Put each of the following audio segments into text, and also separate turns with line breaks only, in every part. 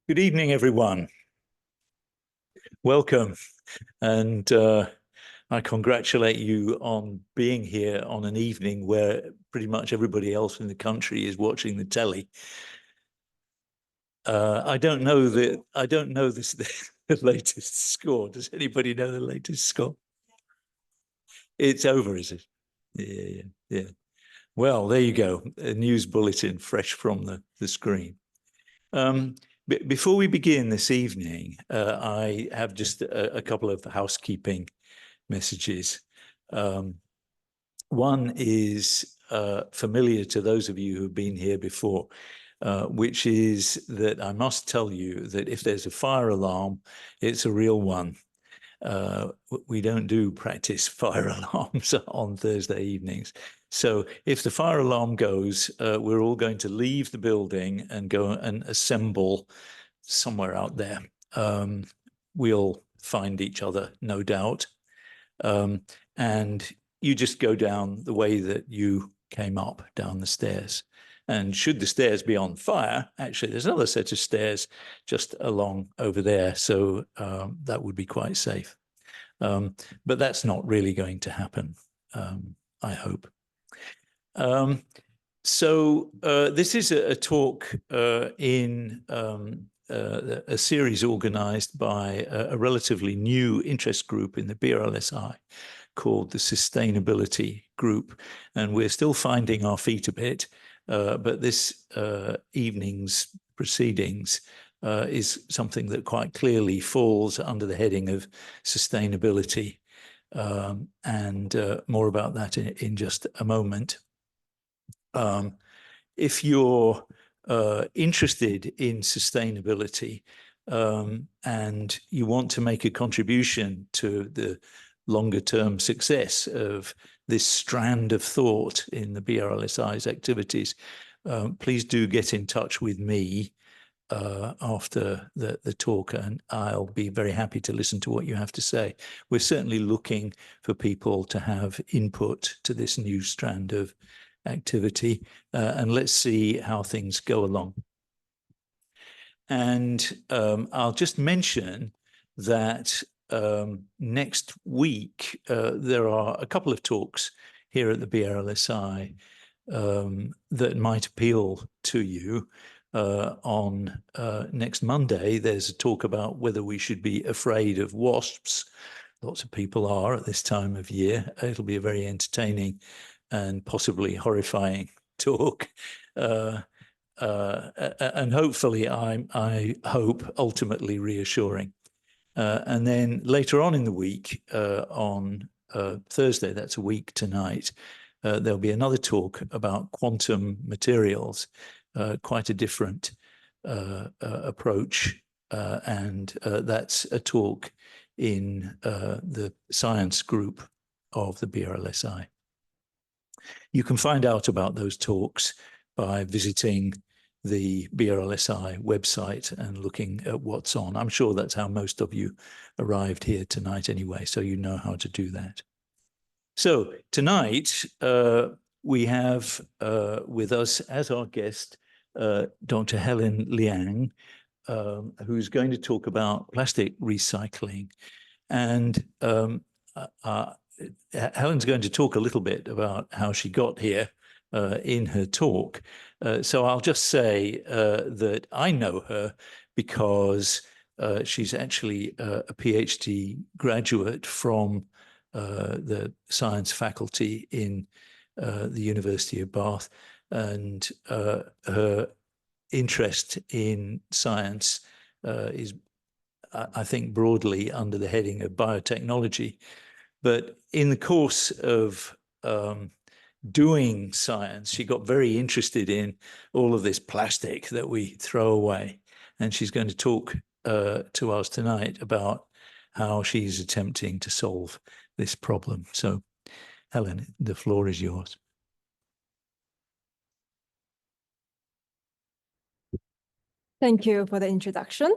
Good evening, everyone. Welcome. And I congratulate you on being here on an evening where pretty much everybody else in the country is watching the telly. I don't know the latest score. Does anybody know the latest score? It's over, is it? Yeah. Well, there you go. A news bulletin fresh from the screen. Before we begin this evening, I have just a couple of housekeeping messages. One is familiar to those of you who've been here before, which is that I must tell you that if there's a fire alarm, it's a real one. We don't do practice fire alarms on Thursday evenings. So if the fire alarm goes, we're all going to leave the building and go and assemble somewhere out there. We'll find each other, no doubt. And you just go down the way that you came up, down the stairs. And should the stairs be on fire, actually, there's another set of stairs just along over there. So that would be quite safe. But that's not really going to happen, I hope. So this is a talk in a series organized by a relatively new interest group in the BRLSI called the Sustainability Group. And we're still finding our feet a bit, but this evening's proceedings is something that quite clearly falls under the heading of sustainability. And more about that in just a moment. If you're interested in sustainability and you want to make a contribution to the longer-term success of this strand of thought in the BRLSI's activities, please do get in touch with me after the talk, and I'll be very happy to listen to what you have to say. We're certainly looking for people to have input to this new strand of activity, and let's see how things go along. And I'll just mention that next week there are a couple of talks here at the BRLSI that might appeal to you. On next Monday, there's a talk about whether we should be afraid of wasps. Lots of people are at this time of year. It'll be a very entertaining and possibly horrifying talk. And hopefully, I hope, ultimately reassuring. And then later on in the week, on Thursday, that's a week tonight, there'll be another talk about quantum materials, quite a different approach. And that's a talk in the science group of the BRLSI. You can find out about those talks by visiting the BRLSI website and looking at what's on. I'm sure that's how most of you arrived here tonight anyway, so you know how to do that. So tonight, we have with us as our guest, Dr. Helen Liang, who's going to talk about plastic recycling. And Helen's going to talk a little bit about how she got here in her talk. So I'll just say that I know her because she's actually a PhD graduate from the science faculty in the University of Bath, and her interest in science is, I think, broadly under the heading of biotechnology. But in the course of doing science, she got very interested in all of this plastic that we throw away. And she's going to talk to us tonight about how she's attempting to solve this problem. So, Helen, the floor is yours.
Thank you for the introduction.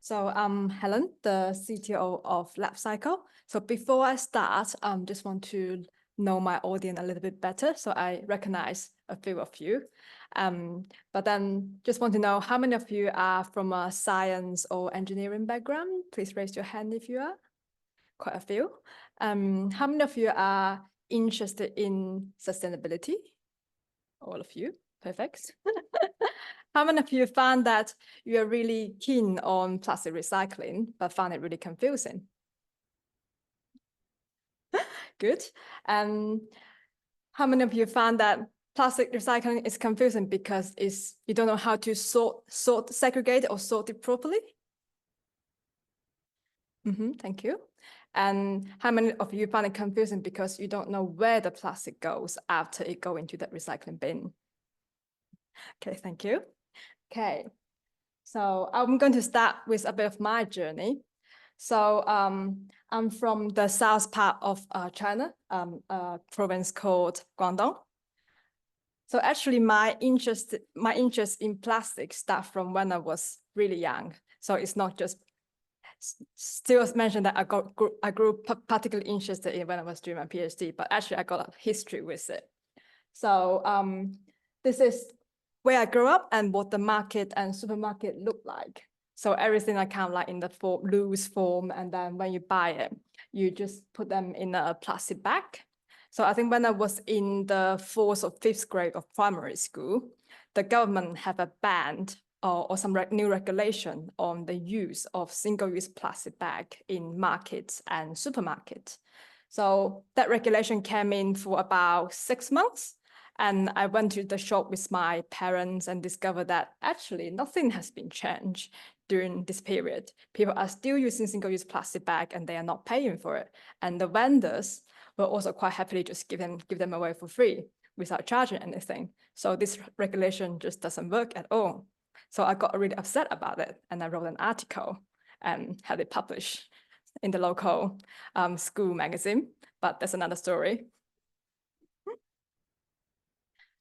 So I'm Helen, the CTO of LabCycle. So before I start, just want to know my audience a little bit better. So I recognize a few of you. But then just want to know how many of you are from a science or engineering background? Please raise your hand if you are. Quite a few. How many of you are interested in sustainability? All of you, perfect. How many of you found that you are really keen on plastic recycling, but found it really confusing? Good. How many of you found that plastic recycling is confusing because you don't know how to segregate or sort it properly? Thank you. And how many of you find it confusing because you don't know where the plastic goes after it goes into that recycling bin? Okay, thank you. Okay, so I'm going to start with a bit of my journey. So I'm from the south part of China, a province called Guangdong. So actually my interest in plastics start from when I was really young. So it's not just still mentioned that I grew particularly interested in when I was doing my PhD, but actually I got a history with it. So this is where I grew up and what the market and supermarket look like. So everything I kind of like in the loose form, and then when you buy it, you just put them in a plastic bag. So I think when I was in the 4th or 5th grade of primary school, the government have a ban or some new regulation on the use of single-use plastic bag in markets and supermarkets. So that regulation came in for about 6 months. And I went to the shop with my parents and discovered that actually nothing has been changed during this period. People are still using single-use plastic bag and they are not paying for it. And the vendors will also quite happily just give them away for free without charging anything. So this regulation just doesn't work at all. So I got really upset about it and I wrote an article and had it published in the local school magazine, but that's another story.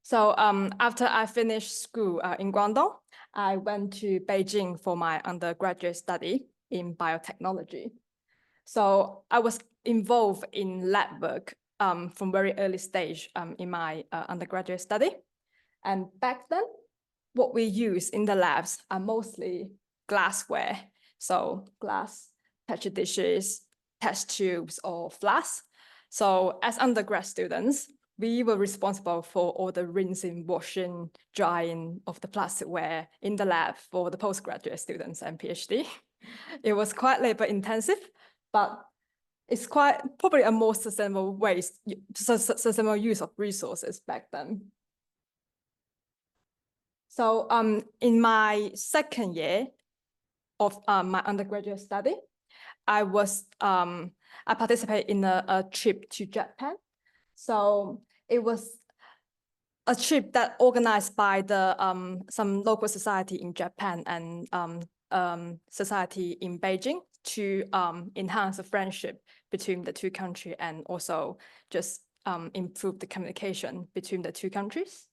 So after I finished school in Guangdong, I went to Beijing for my undergraduate study in biotechnology. So I was involved in lab work from very early stage in my undergraduate study. And back then, what we use in the labs are mostly glassware. So glass, petri dishes, test tubes, or flasks. So as undergrad students, we were responsible for all the rinsing, washing, drying of the plasticware in the lab for the postgraduate students and PhD. It was quite labor intensive, but it's quite probably a more sustainable sustainable use of resources back then. So in my second year of my undergraduate study, I participated in a trip to Japan. So it was a trip that organized by the some local society in Japan and society in Beijing to enhance the friendship between the two countries and also just improve the communication between the two countries.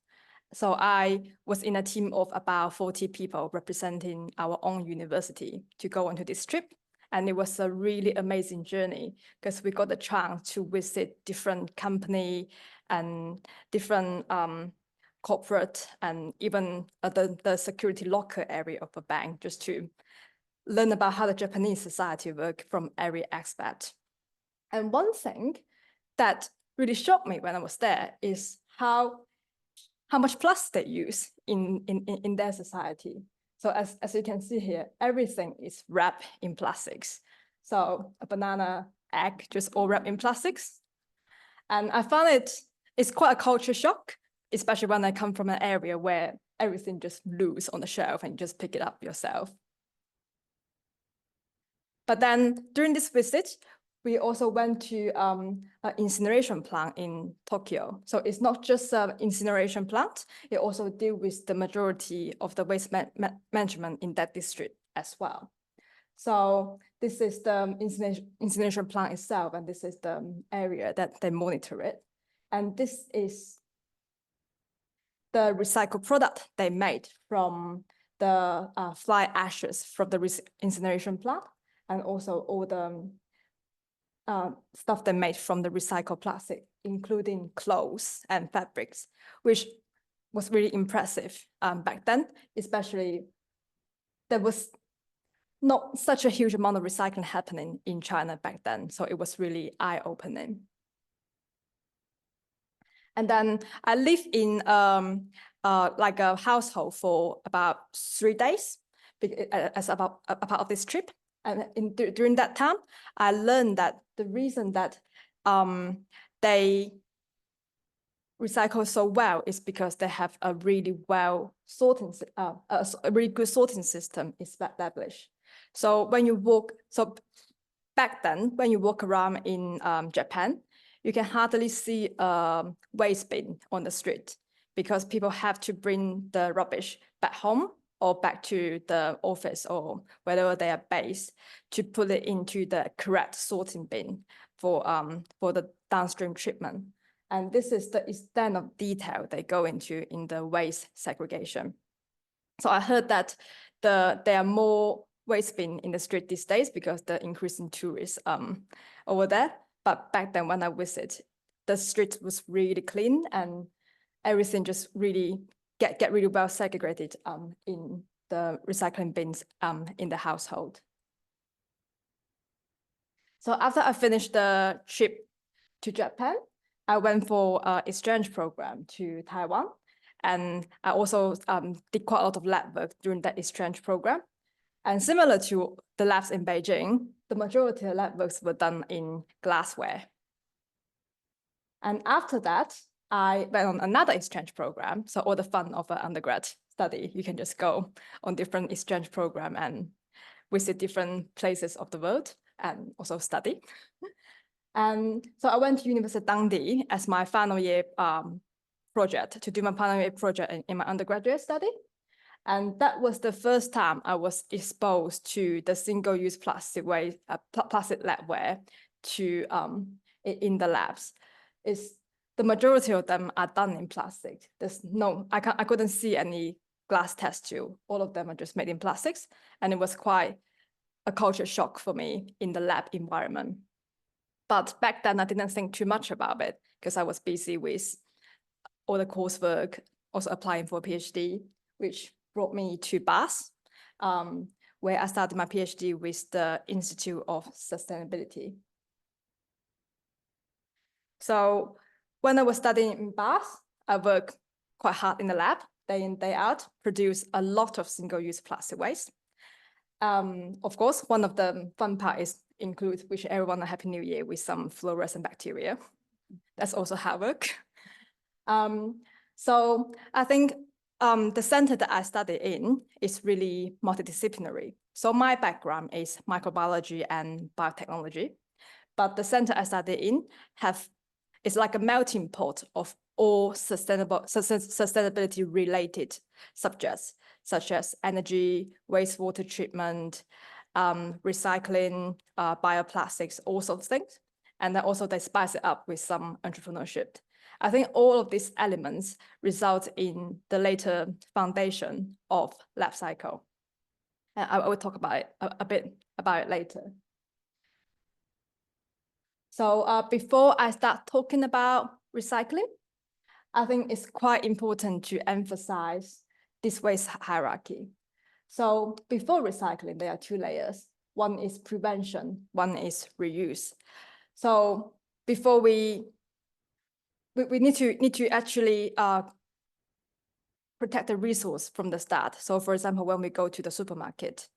So I was in a team of about 40 people representing our own university to go on to this trip. And it was a really amazing journey because we got the chance to visit different company and different corporate and even the security locker area of a bank just to learn about how the Japanese society work from every aspect. And one thing that really shocked me when I was there is how much plastic they use in their society. So as you can see here, everything is wrapped in plastics. So a banana, egg, just all wrapped in plastics. And I found it's quite a culture shock, especially when I come from an area where everything just loose on the shelf and you just pick it up yourself. But then during this visit, we also went to an incineration plant in Tokyo. So it's not just an incineration plant, it also deals with the majority of the waste management in that district as well. So this is the incineration plant itself, and this is the area that they monitor it. And this is the recycled product they made from the fly ashes from the incineration plant, and also all the stuff they made from the recycled plastic, including clothes and fabrics, which was really impressive back then, especially there was not such a huge amount of recycling happening in China back then. So it was really eye-opening. And then I lived in like a household for about 3 days as a part of this trip. And during that time, I learned that the reason that they recycle so well is because they have a really well sorting, a really good sorting system established. So when you walk, so back then, when you walk around in Japan, you can hardly see a waste bin on the street because people have to bring the rubbish back home or back to the office or wherever they are based to put it into the correct sorting bin for the downstream treatment. And this is the extent of detail they go into in the waste segregation. So I heard that there are more waste bin in the street these days because the increase in tourists over there. But back then when I visited, the street was really clean and everything just really get really well segregated in the recycling bins in the household. So after I finished the trip to Japan, I went for an exchange program to Taiwan. And I also did quite a lot of lab work during that exchange program. And similar to the labs in Beijing, the majority of lab works were done in glassware. And after that, I went on another exchange program. So all the fun of an undergrad study, you can just go on different exchange program and visit different places of the world and also study. And so I went to University of Dundee as my final year project, to do my final year project in my undergraduate study. And that was the first time I was exposed to the single-use plastic waste, plastic labware in the labs. The majority of them are done in plastic. I couldn't see any glass test tube. All of them are just made in plastics. And it was quite a culture shock for me in the lab environment. But back then I didn't think too much about it because I was busy with all the coursework, also applying for a PhD, which brought me to Bath, where I started my PhD with the Institute of Sustainability. So when I was studying in Bath, I worked quite hard in the lab, day in, day out, produce a lot of single-use plastic waste. Of course, one of the fun parts include wish everyone a Happy New Year with some fluorescent bacteria. That's also hard work. So I think the center that I study in is really multidisciplinary. So my background is microbiology and biotechnology, but the center I study in is like a melting pot of all sustainability related subjects, such as energy, wastewater treatment, recycling, bioplastics, all sorts of things. And then also they spice it up with some entrepreneurship. I think all of these elements result in the later foundation of LabCycle. And I will talk about it a bit about it later. So before I start talking about recycling, I think it's quite important to emphasize this waste hierarchy. So before recycling, there are 2 layers. One is prevention, one is reuse. So before we need to actually protect the resource from the start. So for example, when we go to the supermarket,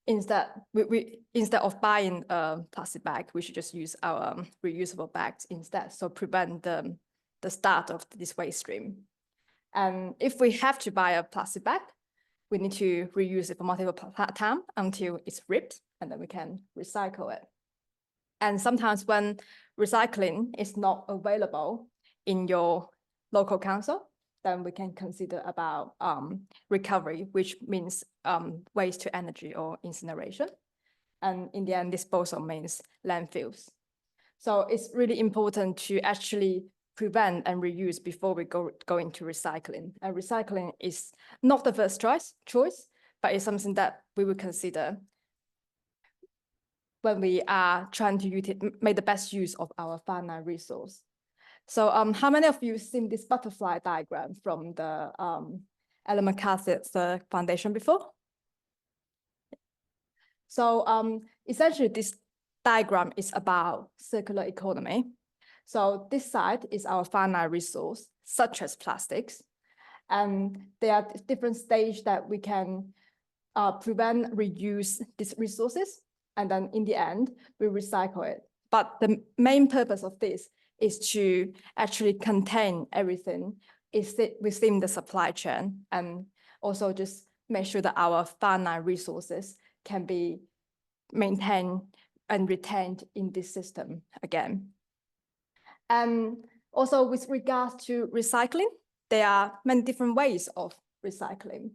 instead of buying a plastic bag, we should just use our reusable bags instead. So prevent the start of this waste stream. And if we have to buy a plastic bag, we need to reuse it for multiple times until it's ripped, and then we can recycle it. And sometimes when recycling is not available in your local council, then we can consider about recovery, which means waste to energy or incineration. And in the end, disposal means landfills. So it's really important to actually prevent and reuse before we go into recycling. And recycling is not the first choice, but it's something that we will consider when we are trying to make the best use of our finite resource. So how many of you seen this butterfly diagram from the Ellen MacArthur's foundation before? So essentially this diagram is about circular economy. So this side is our finite resource, such as plastics. And there are different stages that we can prevent, reuse these resources. And then in the end, we recycle it. But the main purpose of this is to actually contain everything within the supply chain, and also just make sure that our finite resources can be maintained and retained in this system again. And also with regards to recycling, there are many different ways of recycling.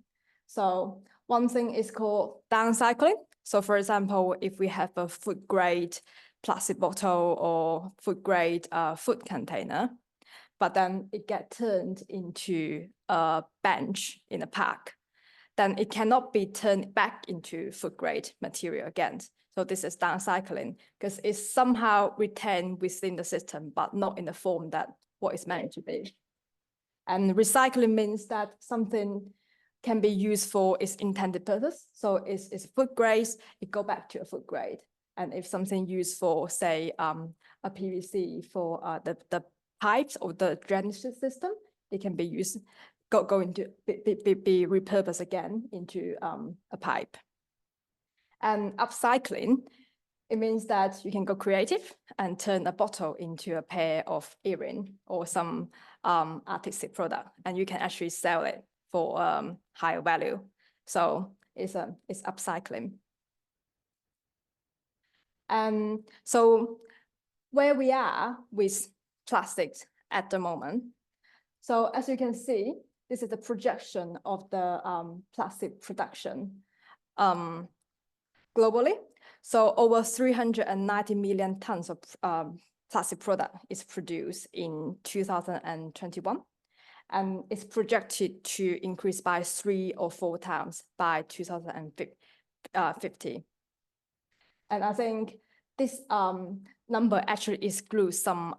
So one thing is called downcycling. So for example, if we have a food grade plastic bottle or food grade food container, but then it gets turned into a bench in a park, then it cannot be turned back into food grade material again. So this is downcycling, because it's somehow retained within the system, but not in the form that what it's meant to be. And recycling means that something can be used for its intended purpose. So it's food grade, it go back to a food grade. And if something used for, say, a PVC for the pipes or the drainage system, it can be used, go into, be repurposed again into a pipe. And upcycling, it means that you can go creative and turn a bottle into a pair of earring or some artistic product, and you can actually sell it for higher value. So it's upcycling. And so where we are with plastics at the moment. So as you can see, this is the projection of the plastic production globally. So over 390 million tons of plastic product is produced in 2021. And it's projected to increase by 3 or 4 times by 2050. And I think this number actually excludes some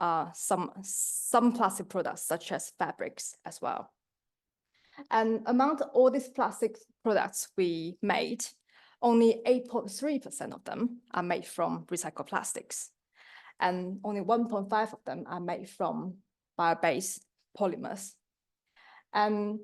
plastic products, such as fabrics as well. And among all these plastic products we made, only 8.3% of them are made from recycled plastics. And only 1.5% of them are made from bio-based polymers. And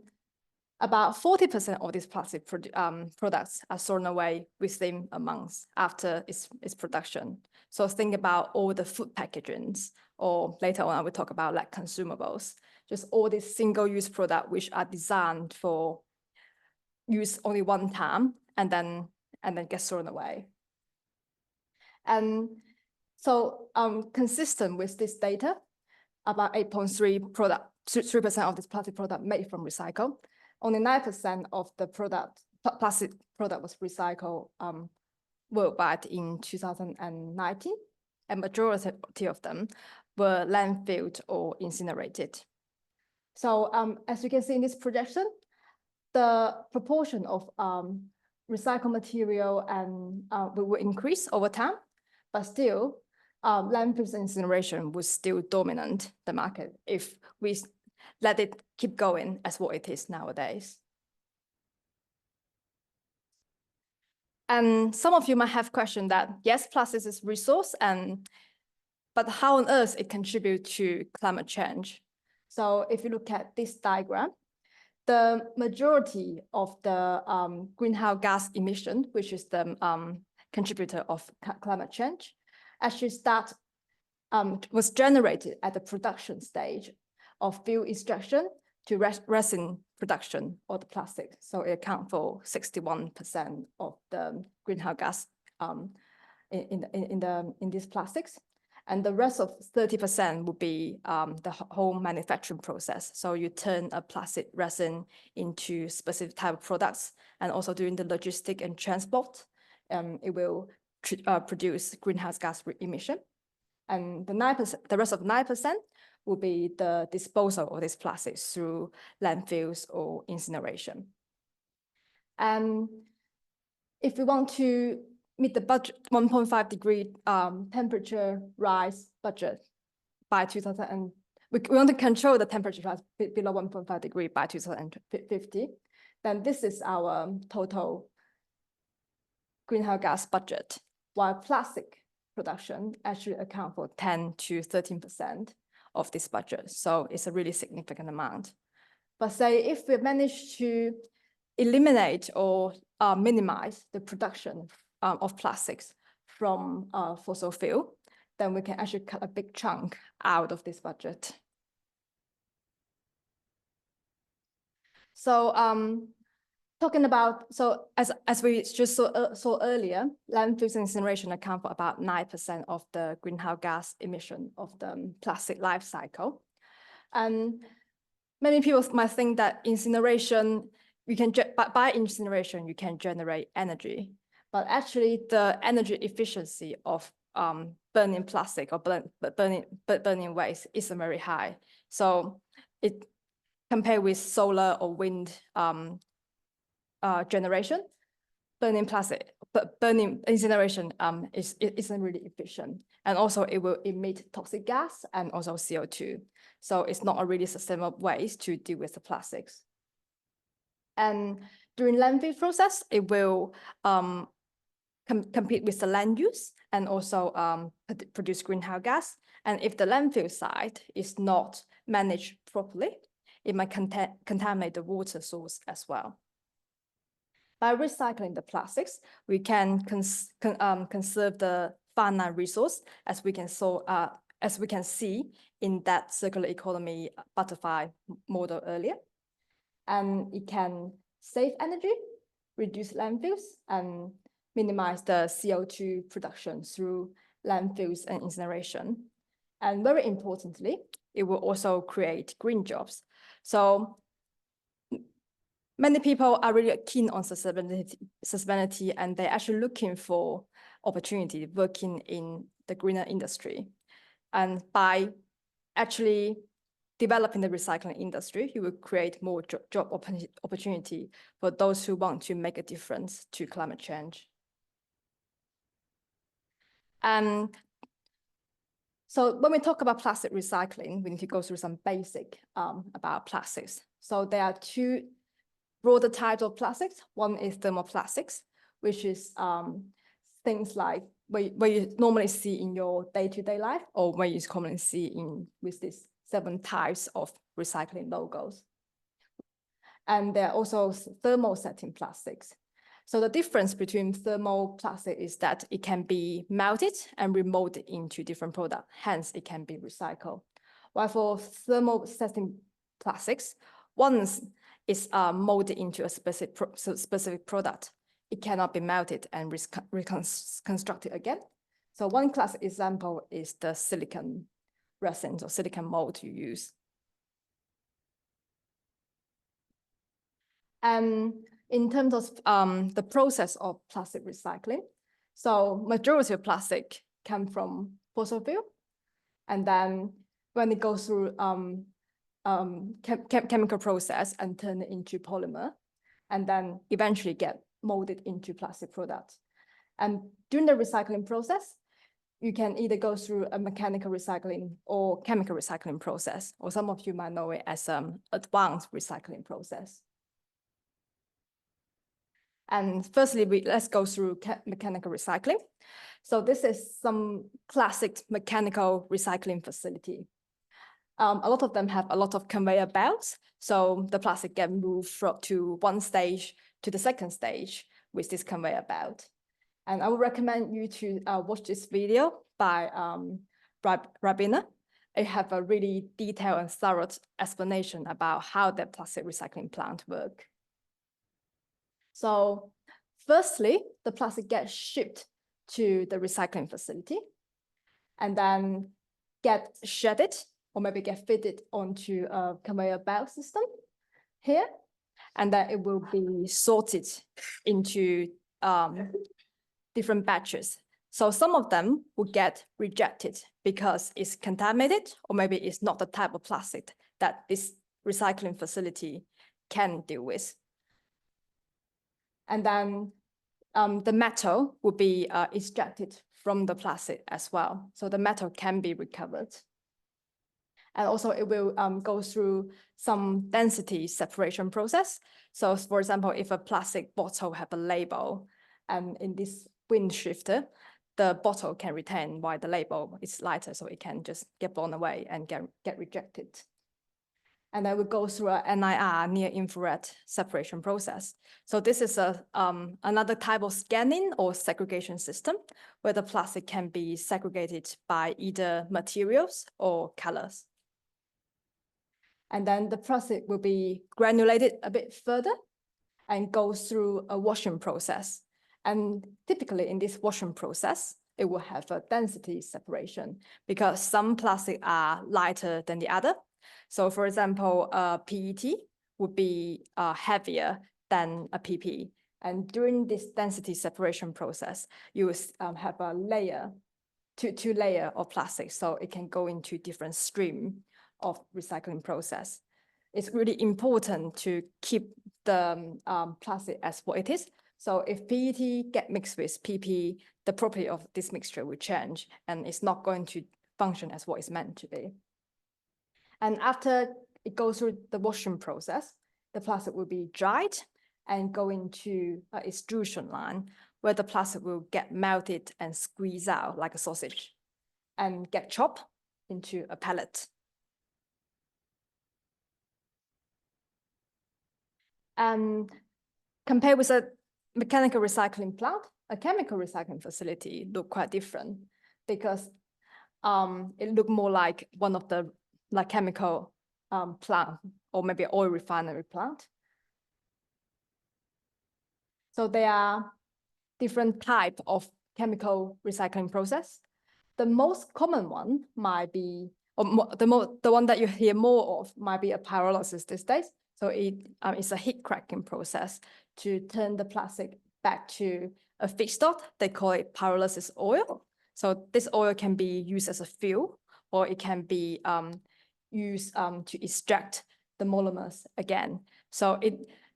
about 40% of these plastic products are thrown away within a month after its production. So think about all the food packagings, or later on I will talk about like consumables, just all these single-use products which are designed for use only one time and then get thrown away. And so consistent with this data, about 3% of this plastic product made from recycle. Only 9% of the plastic product was recycled worldwide in 2019, and majority of them were landfilled or incinerated. So as you can see in this projection, the proportion of recycled material and will increase over time, but still landfill incineration would still dominate the market if we let it keep going as what it is nowadays. And some of you might have questioned that, yes, plastic is a resource, but how on earth it contributes to climate change? So if you look at this diagram, the majority of the greenhouse gas emission, which is the contributor of climate change, actually was generated at the production stage of fuel extraction to resin production of the plastic. So it accounts for 61% of the greenhouse gas in these plastics. And the rest of 30% would be the whole manufacturing process. So you turn a plastic resin into specific type of products, and also during the logistic and transport, it will produce greenhouse gas emission. And the rest of 9% will be the disposal of these plastics through landfills or incineration. And if we want to meet the budget 1.5 degree temperature rise budget by we want to control the temperature rise below 1.5 degrees by 2050, then this is our total greenhouse gas budget, while plastic production actually account for 10 to 13% of this budget. So it's a really significant amount. But say if we manage to eliminate or minimize the production of plastics from fossil fuel, then we can actually cut a big chunk out of this budget. So talking about, so as we just saw earlier, landfills and incineration account for about 9% of the greenhouse gas emission of the plastic life cycle. And many people might think that incineration, by incineration, you can generate energy. But actually, the energy efficiency of burning plastic or burning waste isn't very high. So it compared with solar or wind generation, burning incineration isn't really efficient. And also it will emit toxic gas and also CO2. So it's not a really sustainable way to deal with the plastics. And during landfill process, it will compete with the land use and also produce greenhouse gas. And if the landfill site is not managed properly, it might contaminate the water source as well. By recycling the plastics, we can conserve the finite resource, as we can see in that circular economy butterfly model earlier. And it can save energy, reduce landfills, and minimize the CO2 production through landfills and incineration. And very importantly, it will also create green jobs. So many people are really keen on sustainability, and they're actually looking for opportunity working in the greener industry. And by actually developing the recycling industry, you will create more job opportunity for those who want to make a difference to climate change. And so when we talk about plastic recycling, we need to go through some basic about plastics. So there are two broader types of plastics. One is thermoplastics, which is things like where you normally see in your day-to-day life, or where you commonly see with these 7 types of recycling logos. And there are also thermosetting plastics. So the difference between thermoplastic is that it can be melted and remolded into different products, hence it can be recycled. While for thermosetting plastics, once it's molded into a specific product, it cannot be melted and reconstructed again. So one classic example is the silicon resins or silicon mold you use. And in terms of the process of plastic recycling, so majority of plastic come from fossil fuel, and then when it goes through chemical process and turn it into polymer, and then eventually get molded into plastic products. And during the recycling process, you can either go through a mechanical recycling or chemical recycling process, or some of you might know it as advanced recycling process. And firstly, let's go through mechanical recycling. So this is some classic mechanical recycling facility. A lot of them have a lot of conveyor belts. So the plastic get moved to one stage to the second stage with this conveyor belt. And I would recommend you to watch this video by Rabina. It have a really detailed and thorough explanation about how the plastic recycling plant work. So firstly, the plastic gets shipped to the recycling facility and then get shedded or maybe get fitted onto a conveyor belt system here. And then it will be sorted into different batches. So some of them will get rejected because it's contaminated, or maybe it's not the type of plastic that this recycling facility can deal with. And then the metal will be extracted from the plastic as well. So the metal can be recovered. And also it will go through some density separation process. So for example, if a plastic bottle have a label, and in this wind shifter, the bottle can retain while the label is lighter, so it can just get blown away and get rejected. And then we go through a NIR, near infrared separation process. So this is another type of scanning or segregation system where the plastic can be segregated by either materials or colors. And then the plastic will be granulated a bit further and go through a washing process. And typically in this washing process, it will have a density separation because some plastic are lighter than the other. So for example, PET would be heavier than a PP. And during this density separation process, you will have a layer, two layer of plastic, so it can go into different stream of recycling process. It's really important to keep the plastic as what it is. So if PET get mixed with PP, the property of this mixture will change and it's not going to function as what it's meant to be. And after it goes through the washing process, the plastic will be dried and go into an extrusion line where the plastic will get melted and squeezed out like a sausage and get chopped into a pellet. And compared with a mechanical recycling plant, a chemical recycling facility look quite different because it looked more like one of the chemical plant or maybe oil refinery plant. So there are different type of chemical recycling process. The most common one might be, or the one that you hear more of might be a pyrolysis these days. So it's a heat cracking process to turn the plastic back to a feedstock. They call it pyrolysis oil. So this oil can be used as a fuel, or it can be used to extract the monomers again. So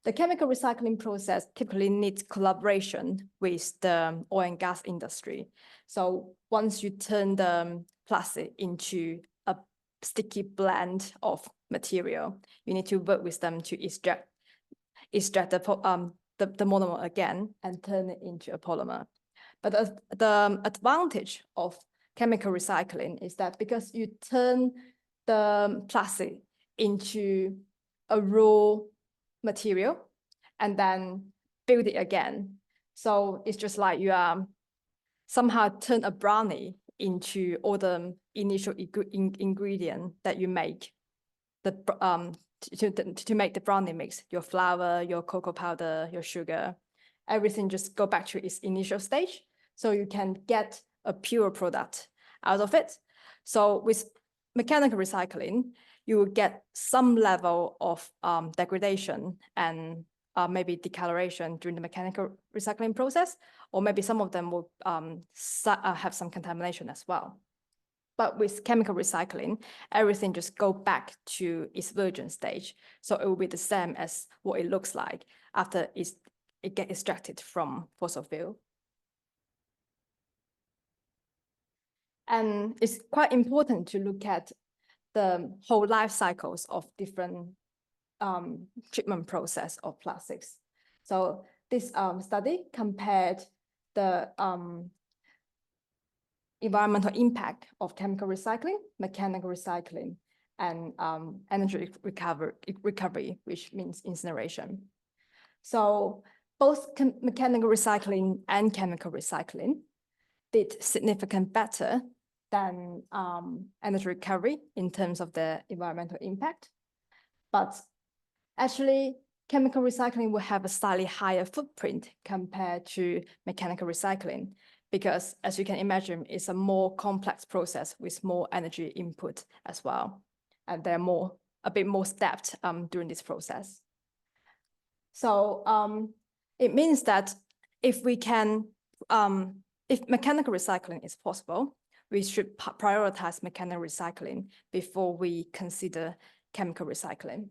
the chemical recycling process typically needs collaboration with the oil and gas industry. So once you turn the plastic into a sticky blend of material, you need to work with them to extract the monomer again and turn it into a polymer. But the advantage of chemical recycling is that because you turn the plastic into a raw material and then build it again. So it's just like you somehow turn a brownie into all the initial ingredient that you make to make the brownie mix, your flour, your cocoa powder, your sugar, everything just go back to its initial stage. So you can get a pure product out of it. So with mechanical recycling, you will get some level of degradation and maybe decoloration during the mechanical recycling process, or maybe some of them will have some contamination as well. But with chemical recycling, everything just go back to its virgin stage. So it will be the same as what it looks like after it gets extracted from fossil fuel. And it's quite important to look at the whole life cycles of different treatment process of plastics. So this study compared the environmental impact of chemical recycling, mechanical recycling, and energy recovery, which means incineration. So both mechanical recycling and chemical recycling did significantly better than energy recovery in terms of the environmental impact. But actually, chemical recycling will have a slightly higher footprint compared to mechanical recycling, because as you can imagine, it's a more complex process with more energy input as well. And they're a bit more stepped during this process. So it means that if mechanical recycling is possible, we should prioritize mechanical recycling before we consider chemical recycling.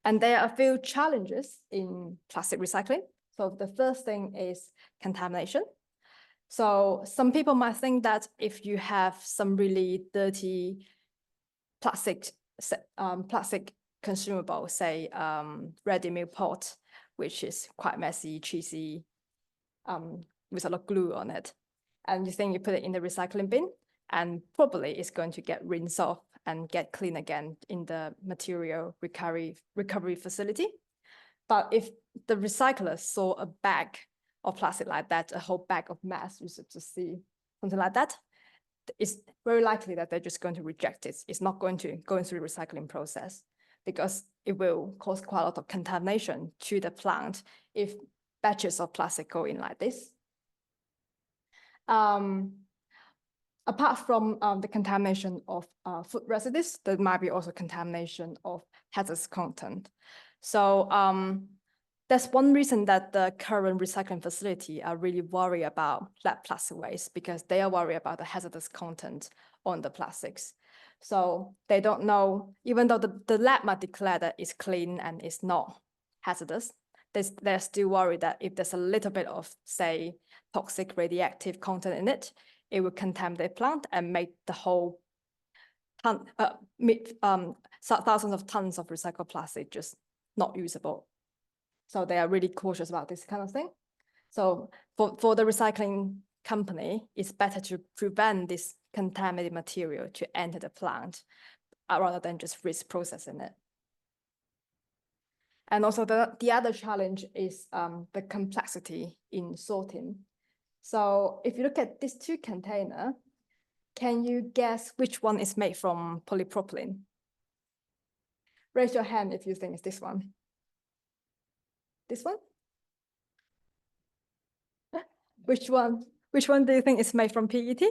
And there are a few challenges in plastic recycling. So the first thing is contamination. So some people might think that if you have some really dirty plastic consumable, say ready meal pot, which is quite messy, cheesy, with a lot of glue on it, and you think you put it in the recycling bin, and probably it's going to get rinsed off and get clean again in the material recovery facility. But if the recycler saw a bag of plastic like that, a whole bag of mass, you should just see something like that, it's very likely that they're just going to reject it. It's not going to go through the recycling process because it will cause quite a lot of contamination to the plant if batches of plastic go in like this. Apart from the contamination of food residues, there might be also contamination of hazardous content. So that's one reason that the current recycling facility are really worried about lab plastic waste, because they are worried about the hazardous content on the plastics. So they don't know, even though the lab might declare that it's clean and it's not hazardous, they're still worried that if there's a little bit of, say, toxic radioactive content in it, it will contaminate the plant and make the whole thousands of tons of recycled plastic just not usable. So they are really cautious about this kind of thing. So for the recycling company, it's better to prevent this contaminated material to enter the plant rather than just risk processing it. And also the other challenge is the complexity in sorting. So if you look at these two containers, can you guess which one is made from polypropylene? Raise your hand if you think it's this one. This one? Which one do you think is made from PET?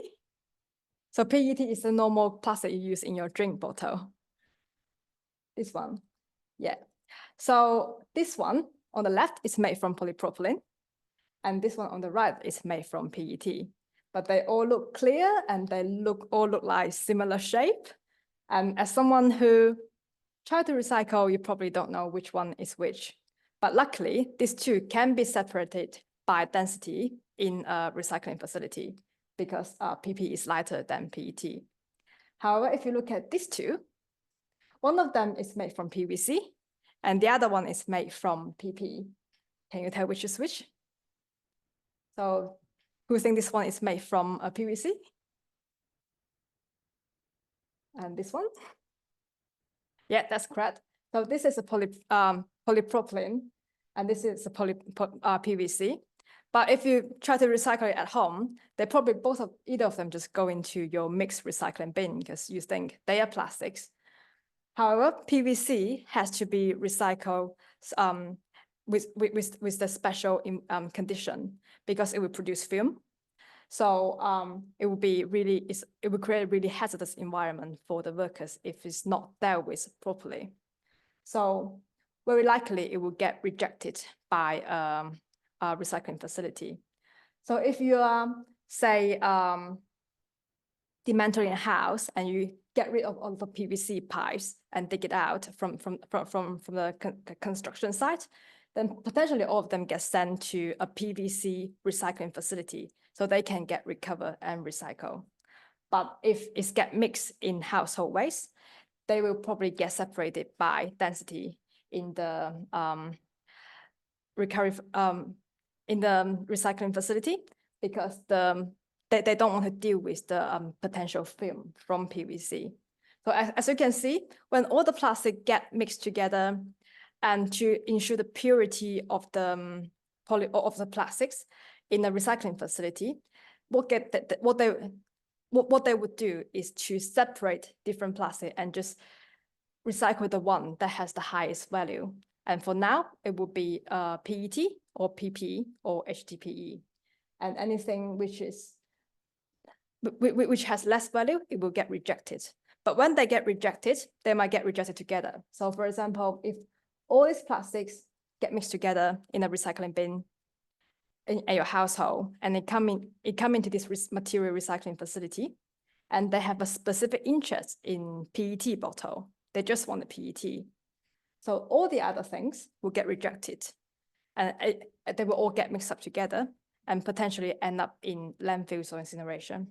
So PET is the normal plastic you use in your drink bottle. This one, yeah. So this one on the left is made from polypropylene, and this one on the right is made from PET. But they all look clear and they all look like similar shape. And as someone who tried to recycle, you probably don't know which one is which. But luckily, these two can be separated by density in a recycling facility because PP is lighter than PET. However, if you look at these two, one of them is made from PVC and the other one is made from PP. Can you tell which is which? So who thinks this one is made from a PVC? And this one? Yeah, that's correct. So this is a polypropylene, and this is a PVC. But if you try to recycle it at home, they probably either of them just go into your mixed recycling bin because you think they are plastics. However, PVC has to be recycled with the special condition because it will produce film. So it will create a really hazardous environment for the workers if it's not dealt with properly. So very likely it will get rejected by a recycling facility. So if you are, say, dismantling a house and you get rid of all the PVC pipes and dig it out from the construction site, then potentially all of them get sent to a PVC recycling facility so they can get recovered and recycled. But if it's get mixed in household waste, they will probably get separated by density in the recycling facility because they don't want to deal with the potential film from PVC. So as you can see, when all the plastic get mixed together and to ensure the purity of the plastics in a recycling facility, what they would do is to separate different plastic and just recycle the one that has the highest value. And for now, it would be PET or PP or HDPE. And anything which has less value, it will get rejected. But when they get rejected, they might get rejected together. So for example, if all these plastics get mixed together in a recycling bin in your household, and it come into this material recycling facility, and they have a specific interest in PET bottle, they just want the PET. So all the other things will get rejected, and they will all get mixed up together. and potentially end up in landfills or incineration.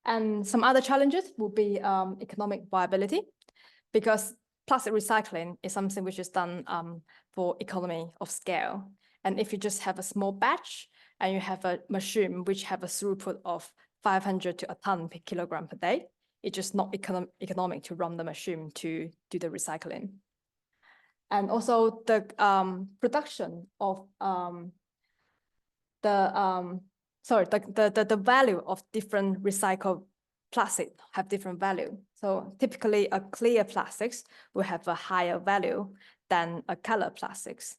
And some other challenges will be economic viability, because plastic recycling is something which is done for economy of scale. And if you just have a small batch and you have a machine which have a throughput of 500 to a ton per kilogram per day, it's just not economic to run the machine to do the recycling. And also the production of the value of different recycled plastic have different value. So typically a clear plastics will have a higher value than a color plastics.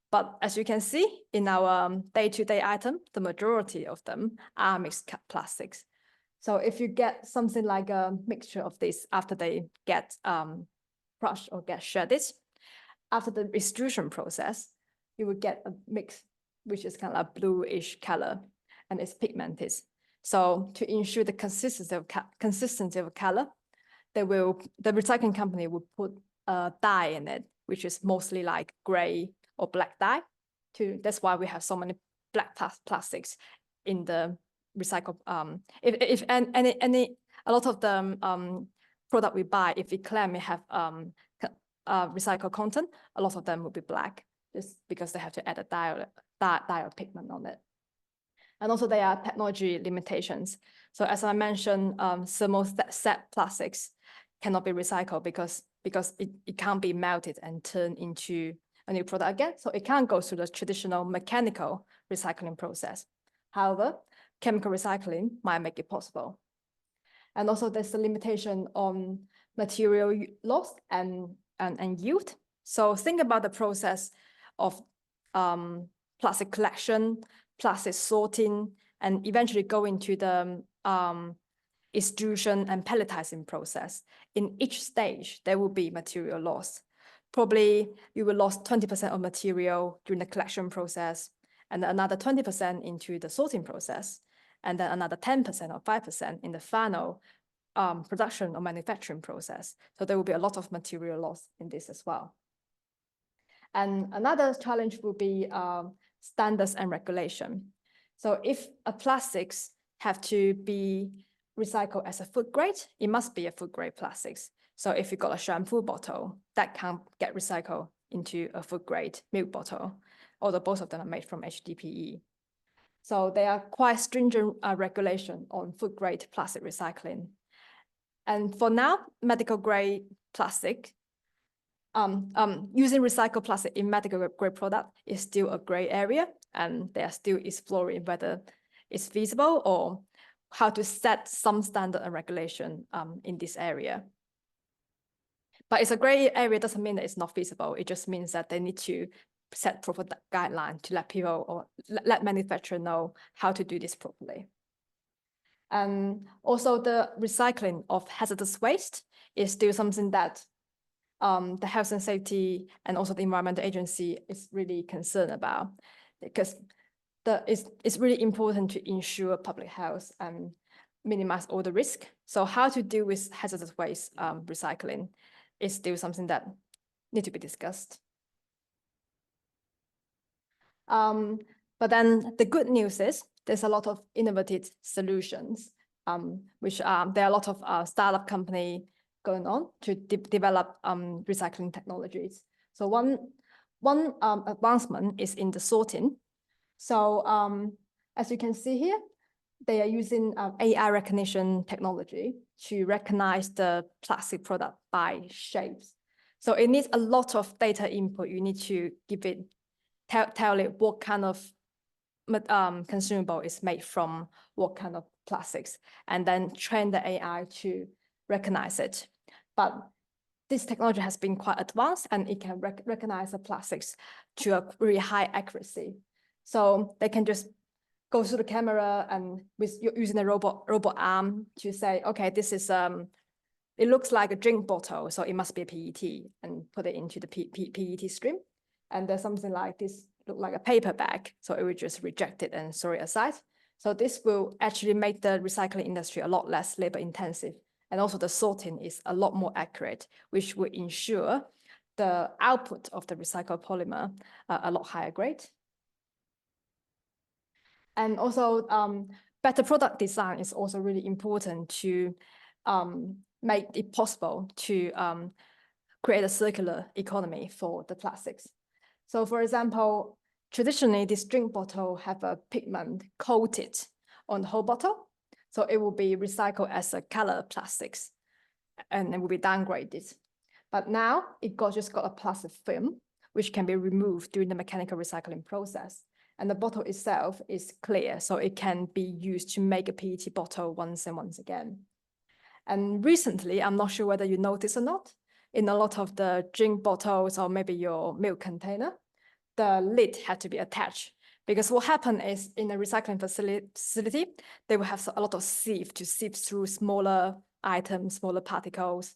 But as you can see in our day-to-day item, the majority of them are mixed plastics. So if you get something like a mixture of this after they get crushed or get shredded, after the extrusion process, you will get a mix which is kind of a bluish color and it's pigmented. So to ensure the consistency of color, the recycling company will put a dye in it, which is mostly like gray or black dye. That's why we have so many black plastics in the recycle. A lot of the product we buy, if we claim we have recycled content, a lot of them will be black, just because they have to add a dye or pigment on it. And also there are technology limitations. So as I mentioned, thermoset plastics cannot be recycled because it can't be melted and turned into a new product again. So it can't go through the traditional mechanical recycling process. However, chemical recycling might make it possible. And also there's a limitation on material loss and yield. So think about the process of plastic collection, plastic sorting, and eventually go into the extrusion and pelletizing process. In each stage, there will be material loss. Probably you will lose 20% of material during the collection process, and another 20% into the sorting process, and then another 10% or 5% in the final production or manufacturing process. So there will be a lot of material loss in this as well. And another challenge will be standards and regulation. So if a plastics have to be recycled as a food grade, it must be a food grade plastics. So if you got a shampoo bottle, that can't get recycled into a food grade milk bottle, although both of them are made from HDPE. So there are quite stringent regulation on food grade plastic recycling. And for now, medical grade plastic, using recycled plastic in medical grade product is still a gray area, and they are still exploring whether it's feasible or how to set some standard and regulation in this area. But it's a gray area doesn't mean that it's not feasible. It just means that they need to set proper guidelines to let people or let manufacturers know how to do this properly. And also the recycling of hazardous waste is still something that the health and safety and also the environmental agency is really concerned about, because it's really important to ensure public health and minimize all the risk. So how to deal with hazardous waste recycling is still something that need to be discussed. But then the good news is there's a lot of innovative solutions, which there are a lot of startup company going on to develop recycling technologies. So one advancement is in the sorting. So as you can see here, they are using AI recognition technology to recognize the plastic product by shapes. So it needs a lot of data input. You need to give it, tell it what kind of consumable is made from what kind of plastics, and then train the AI to recognize it. But this technology has been quite advanced, and it can recognize the plastics to a really high accuracy. So they can just go through the camera and using a robot arm to say, okay, this is it looks like a drink bottle, so it must be a PET, and put it into the PET stream. And there's something like this, look like a paper bag, so it will just reject it and throw it aside. So this will actually make the recycling industry a lot less labor intensive. And also the sorting is a lot more accurate, which will ensure the output of the recycled polymer a lot higher grade. And also better product design is also really important to make it possible to create a circular economy for the plastics. So for example, traditionally this drink bottle have a pigment coated on the whole bottle. So it will be recycled as a color plastics and it will be downgraded. But now it just got a plastic film, which can be removed during the mechanical recycling process. And the bottle itself is clear, so it can be used to make a PET bottle once and once again. And recently, I'm not sure whether you noticed or not, in a lot of the drink bottles or maybe your milk container, the lid had to be attached. Because what happened is in a recycling facility, they will have a lot of sieve to sieve through smaller items, smaller particles.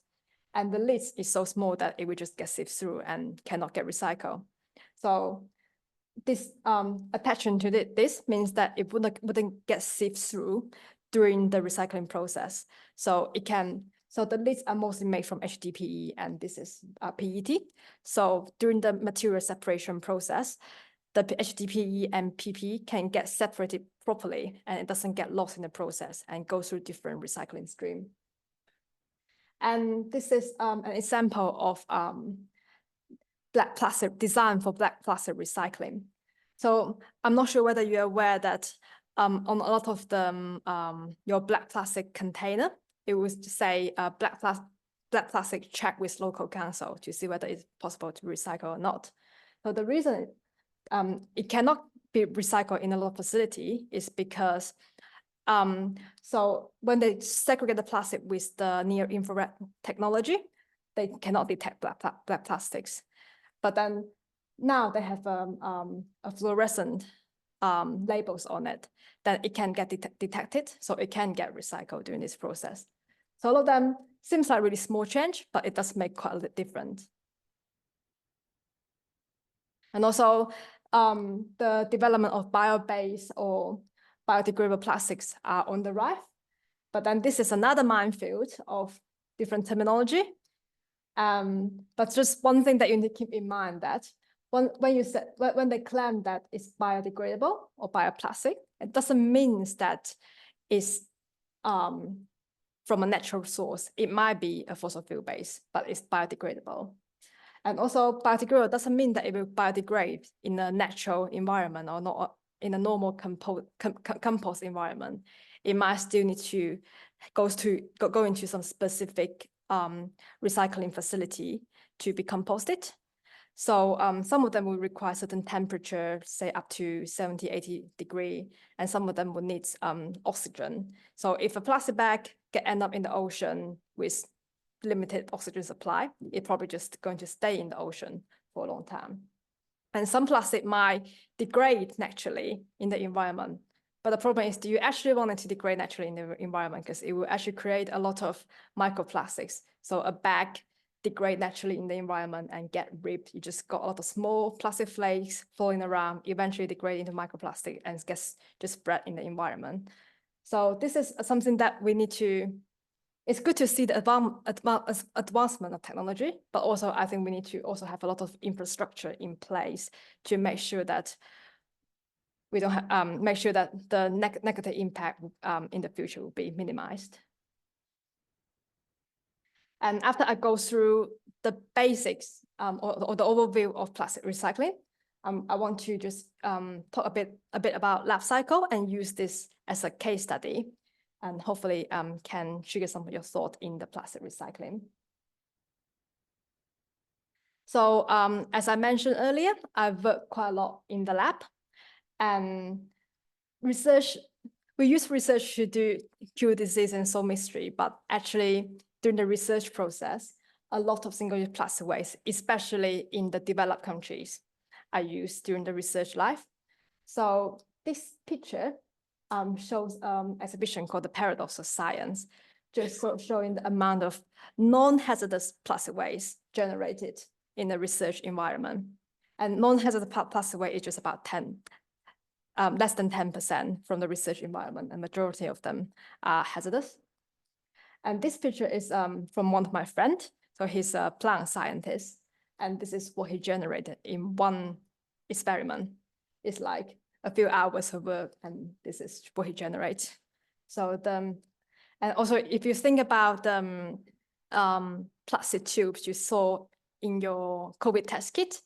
And the lid is so small that it will just get sieved through and cannot get recycled. So this attachment to this means that it wouldn't get sieved through during the recycling process. So the lids are mostly made from HDPE and this is PET. So during the material separation process, the HDPE and PP can get separated properly and it doesn't get lost in the process and go through different recycling stream. And this is an example of black plastic design for black plastic recycling. So I'm not sure whether you're aware that on a lot of the your black plastic container, it was to say black plastic check with local council to see whether it's possible to recycle or not. So the reason it cannot be recycled in a lot of facility is because so when they segregate the plastic with the near infrared technology, they cannot detect black plastics. But then now they have a fluorescent labels on it, that it can get detected, so it can get recycled during this process. So all of them seems like really small change, but it does make quite a bit difference. And also the development of bio-based or biodegradable plastics are on the rise. But then this is another minefield of different terminology. But just one thing that you need to keep in mind that when they claim that it's biodegradable or bioplastic, it doesn't mean that it's from a natural source. It might be a fossil fuel base, but it's biodegradable. And also biodegradable doesn't mean that it will biodegrade in a natural environment or not in a normal compost environment. It might still need to go into some specific recycling facility to be composted. So some of them will require certain temperature, say up to 70, 80 degree, and some of them will need oxygen. So if a plastic bag end up in the ocean with limited oxygen supply, it's probably just going to stay in the ocean for a long time. And some plastic might degrade naturally in the environment. But the problem is, do you actually want it to degrade naturally in the environment? Because it will actually create a lot of microplastics. So a bag degrade naturally in the environment and get ripped. You just got a lot of small plastic flakes falling around, eventually degrade into microplastic and gets just spread in the environment. So this is something that we need to, it's good to see the advancement of technology, but also I think we need to also have a lot of infrastructure in place to make sure that we don't have, make sure that the negative impact in the future will be minimized. And after I go through the basics or the overview of plastic recycling, I want to just talk a bit about LabCycle and use this as a case study, and hopefully can trigger some of your thought in the plastic recycling. So as I mentioned earlier, I've worked quite a lot in the lab, and we use research to cure disease and solve mystery, but actually during the research process, a lot of single-use plastic waste, especially in the developed countries, are used during the research life. So this picture shows an exhibition called The Paradox of Science, just showing the amount of non-hazardous plastic waste generated in the research environment. And non-hazardous plastic waste is just about less than 10% from the research environment, and majority of them are hazardous. And this picture is from one of my friends. So he's a plant scientist, and this is what he generated in one experiment. It's like a few hours of work, and this is what he generates. So and also if you think about the plastic tubes you saw in your COVID test kit,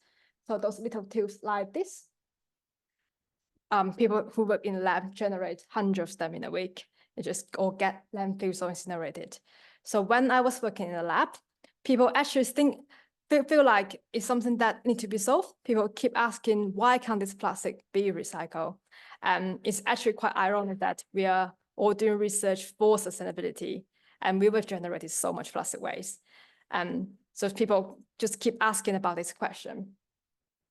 so those little tubes like this, people who work in the lab generate hundreds of them in a week. They just all get landfills or incinerated. So when I was working in the lab, people actually feel like it's something that needs to be solved. People keep asking, why can't this plastic be recycled? And it's actually quite ironic that we are all doing research for sustainability, and we will generate so much plastic waste. And so people just keep asking about this question.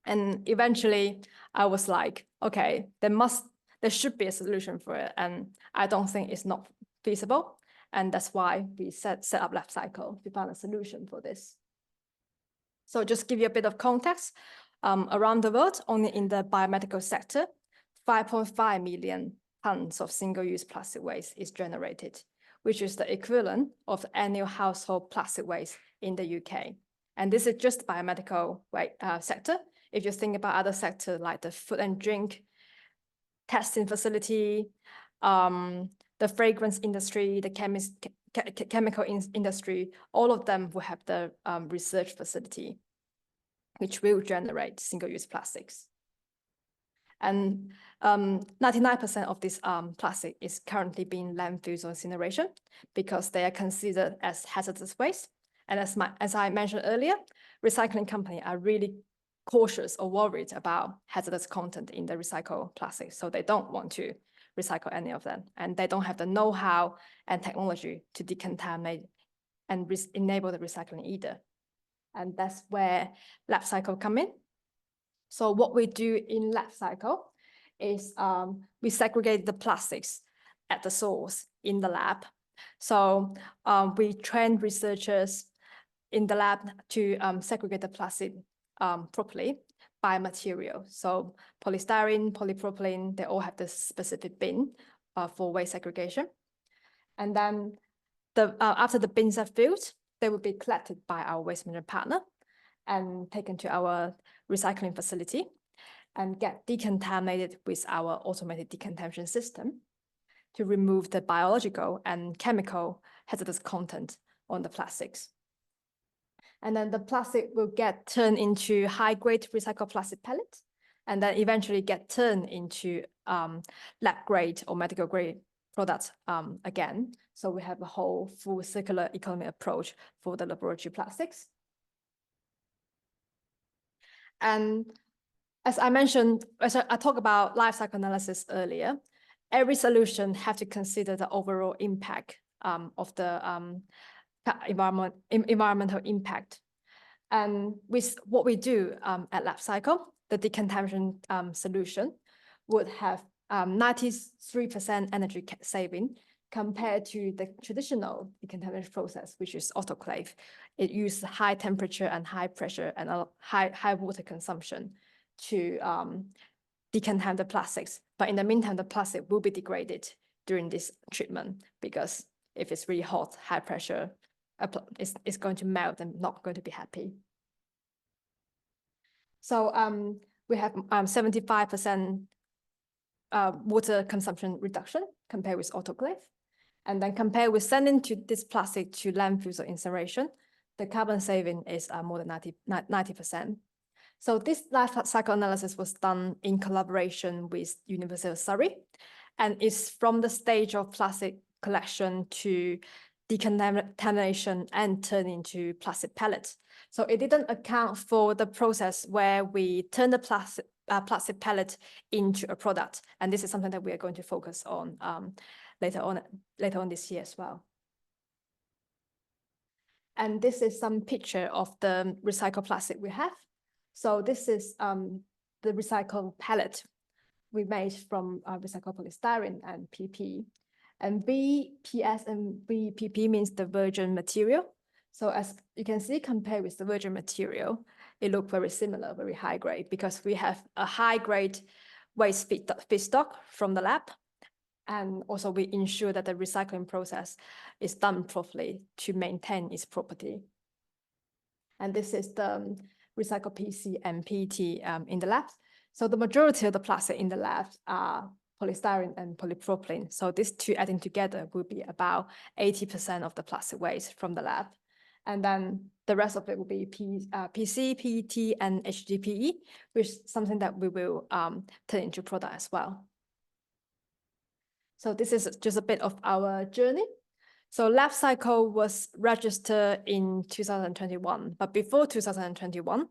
And eventually I was like, okay, there should be a solution for it. And I don't think it's not feasible. And that's why we set up LabCycle to find a solution for this. So just give you a bit of context, around the world, only in the biomedical sector, 5.5 million tons of single-use plastic waste is generated, which is the equivalent of the annual household plastic waste in the UK. And this is just the biomedical sector. If you think about other sectors like the food and drink, testing facility, the fragrance industry, the chemical industry, all of them will have the research facility, which will generate single-use plastics. And 99% of this plastic is currently being landfilled or incineration because they are considered as hazardous waste. And as I mentioned earlier, recycling companies are really cautious or worried about hazardous content in the recycled plastic. So they don't want to recycle any of them. And they don't have the know-how and technology to decontaminate and enable the recycling either. And that's where LabCycle come in. So what we do in LabCycle is we segregate the plastics at the source in the lab. So we train researchers in the lab to segregate the plastic properly by material. So polystyrene, polypropylene, they all have this specific bin for waste segregation. And then after the bins are filled, they will be collected by our waste management partner and taken to our recycling facility and get decontaminated with our automated decontamination system to remove the biological and chemical hazardous content on the plastics. And then the plastic will get turned into high-grade recycled plastic pellets, and then eventually get turned into lab-grade or medical-grade products again. So we have a whole full circular economy approach for the laboratory plastics. And as I mentioned, as I talked about life cycle analysis earlier, every solution has to consider the overall impact of the environmental impact. And with what we do at LabCycle, the decontamination solution would have 93% energy saving compared to the traditional decontamination process, which is autoclave. It uses high temperature and high pressure and a high water consumption to decontaminate the plastics. But in the meantime, the plastic will be degraded during this treatment because if it's really hot, high pressure, it's going to melt and not going to be happy. So we have 75% water consumption reduction compared with autoclave. And then compared with sending this plastic to landfills or incineration, the carbon saving is more than 90%. So this life cycle analysis was done in collaboration with University of Surrey, and it's from the stage of plastic collection to decontamination and turn into plastic pellets. So it didn't account for the process where we turn the plastic pellet into a product. And this is something that we are going to focus on later on this year as well. And this is some picture of the recycled plastic we have. So this is the recycled pellet we made from recycled polystyrene and PP. And VPS and VPP means the virgin material. So as you can see, compared with the virgin material, it looks very similar, very high grade, because we have a high grade waste feedstock from the lab. And also we ensure that the recycling process is done properly to maintain its property. And this is the recycled PC and PET in the lab. So the majority of the plastic in the lab are polystyrene and polypropylene. So these two adding together will be about 80% of the plastic waste from the lab. And then the rest of it will be PC, PET, and HDPE, which is something that we will turn into product as well. So this is just a bit of our journey. So LabCycle was registered in 2021, but before 2021,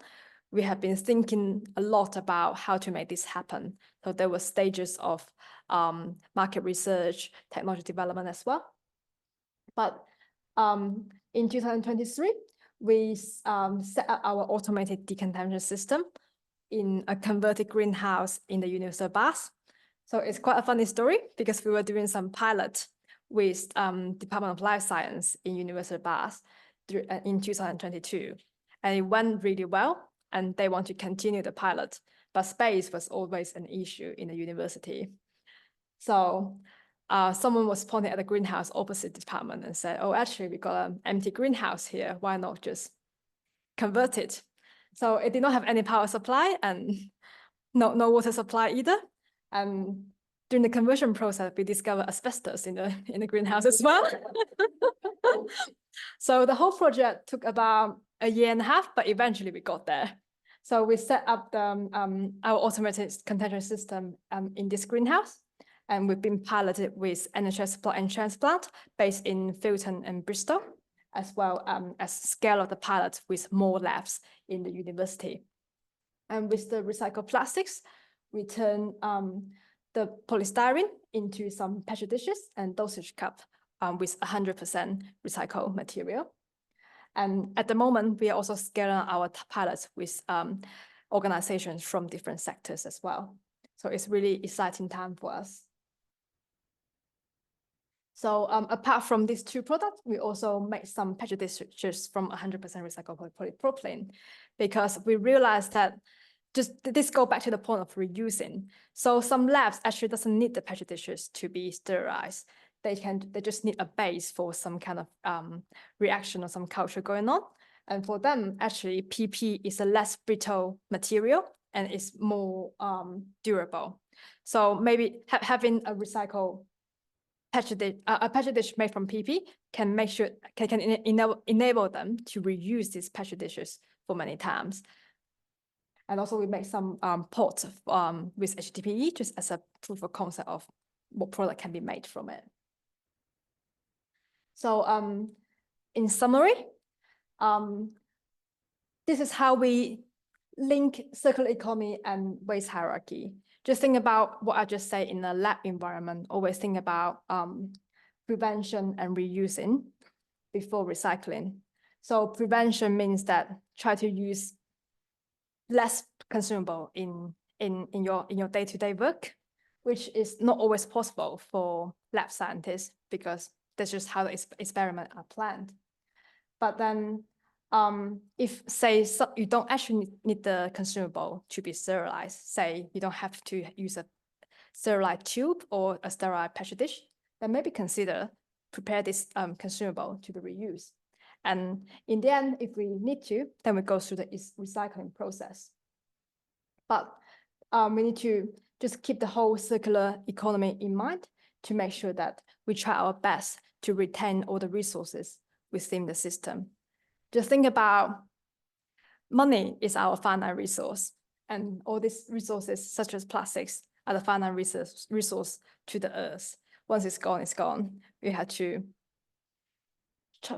we have been thinking a lot about how to make this happen. So there were stages of market research, technology development as well. But in 2023, we set up our automated decontamination system in a converted greenhouse in the University of Bath. So it's quite a funny story because we were doing some pilot with Department of Life Science in University of Bath in 2022. And it went really well, and they want to continue the pilot, but space was always an issue in the university. So someone was pointing at the greenhouse opposite department and said, oh, actually, we got an empty greenhouse here. Why not just convert it? So it did not have any power supply and no water supply either. And during the conversion process, we discovered asbestos in the greenhouse as well. So the whole project took about a year and a half, but eventually we got there. So we set up our automated containment system in this greenhouse, and we've been piloted with NHS Plot and Transplant based in Filton and Bristol, as well as scale of the pilot with more labs in the university. And with the recycled plastics, we turn the polystyrene into some petri dishes and dosage cup with 100% recycled material. And at the moment, we are also scaling our pilots with organizations from different sectors as well. So it's really exciting time for us. So apart from these two products, we also make some petri dishes from 100% recycled polypropylene, because we realized that this go back to the point of reusing. So some labs actually doesn't need the petri dishes to be sterilized. They just need a base for some kind of reaction or some culture going on. And for them, actually, PP is a less brittle material and it's more durable. So maybe having a recycled petri dish made from PP can make sure can enable them to reuse these petri dishes for many times. And also we make some pots with HDPE just as a proof of concept of what product can be made from it. So in summary, this is how we link circular economy and waste hierarchy. Just think about what I just said in the lab environment. Always think about prevention and reusing before recycling. So prevention means that try to use less consumable in your day-to-day work, which is not always possible for lab scientists because that's just how the experiments are planned. But then if, say, you don't actually need the consumable to be sterilized, say you don't have to use a sterilized tube or a sterile petri dish, then maybe consider prepare this consumable to be reused. And in the end, if we need to, then we go through the recycling process. But we need to just keep the whole circular economy in mind to make sure that we try our best to retain all the resources within the system. Just think about money is our finite resource, and all these resources, such as plastics, are the finite resource to the earth. Once it's gone, it's gone. We have to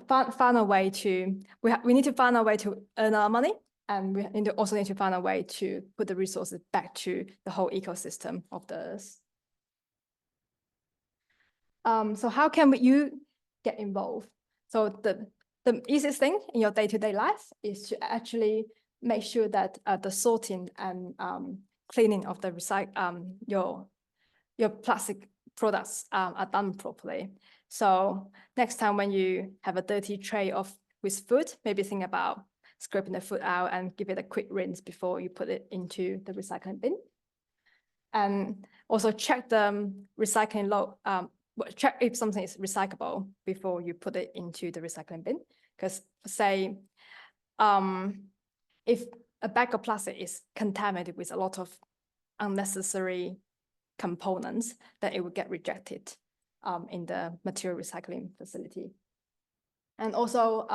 find a way to, we need to find a way to earn our money, and we also need to find a way to put the resources back to the whole ecosystem of the earth. So how can you get involved? So the easiest thing in your day-to-day life is to actually make sure that the sorting and cleaning of the your plastic products are done properly. So next time when you have a dirty tray with food, maybe think about scraping the food out and give it a quick rinse before you put it into the recycling bin. And also check the recycling load, check if something is recyclable before you put it into the recycling bin. Because say, if a bag of plastic is contaminated with a lot of unnecessary components, then it would get rejected in the material recycling facility. And also,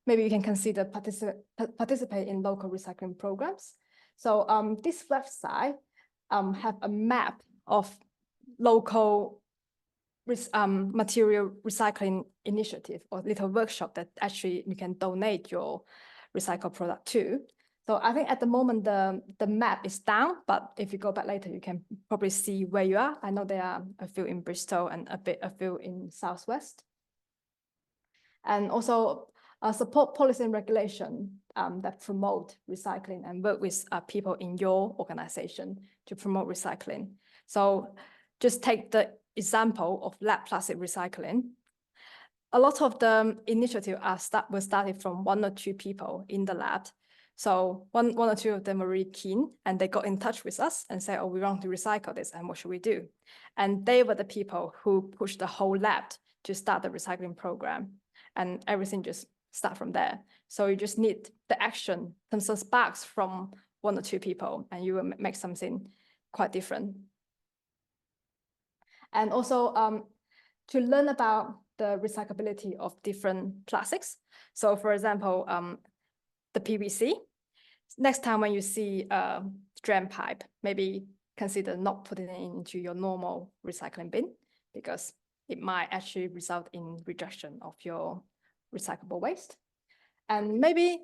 maybe you can consider participate in local recycling programs. So this website have a map of local material recycling initiative or little workshop that actually you can donate your recycled product to. So I think at the moment the map is down, but if you go back later, you can probably see where you are. I know there are a few in Bristol and a few in Southwest. And also support policy and regulation that promote recycling and work with people in your organization to promote recycling. So just take the example of lab plastic recycling. A lot of the initiatives were started from 1 or 2 people in the lab. So one or two of them were really keen and they got in touch with us and said, oh, we want to recycle this and what should we do? And they were the people who pushed the whole lab to start the recycling program. And everything just start from there. So you just need the action, some sparks from 1 or 2 people, and you will make something quite different. And also to learn about the recyclability of different plastics. So for example, the PVC, next time when you see a drain pipe, maybe consider not putting it into your normal recycling bin because it might actually result in rejection of your recyclable waste. And maybe,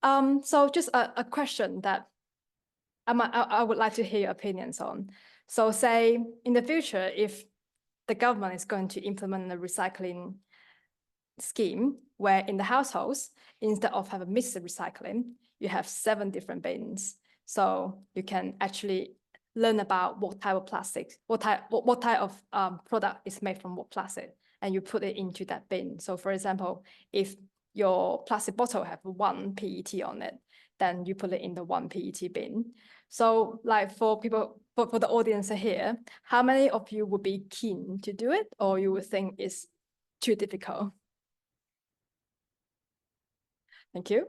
so just a question that I would like to hear your opinions on. So say in the future, if the government is going to implement a recycling scheme where in the households, instead of having mixed recycling, you have 7 different bins. So you can actually learn about what type of plastic, what type of product is made from what plastic, and you put it into that bin. So for example, if your plastic bottle have 1 PET on it, then you put it in the 1 PET bin. So like for people, for the audience here, how many of you would be keen to do it, or you would think it's too difficult? Thank you.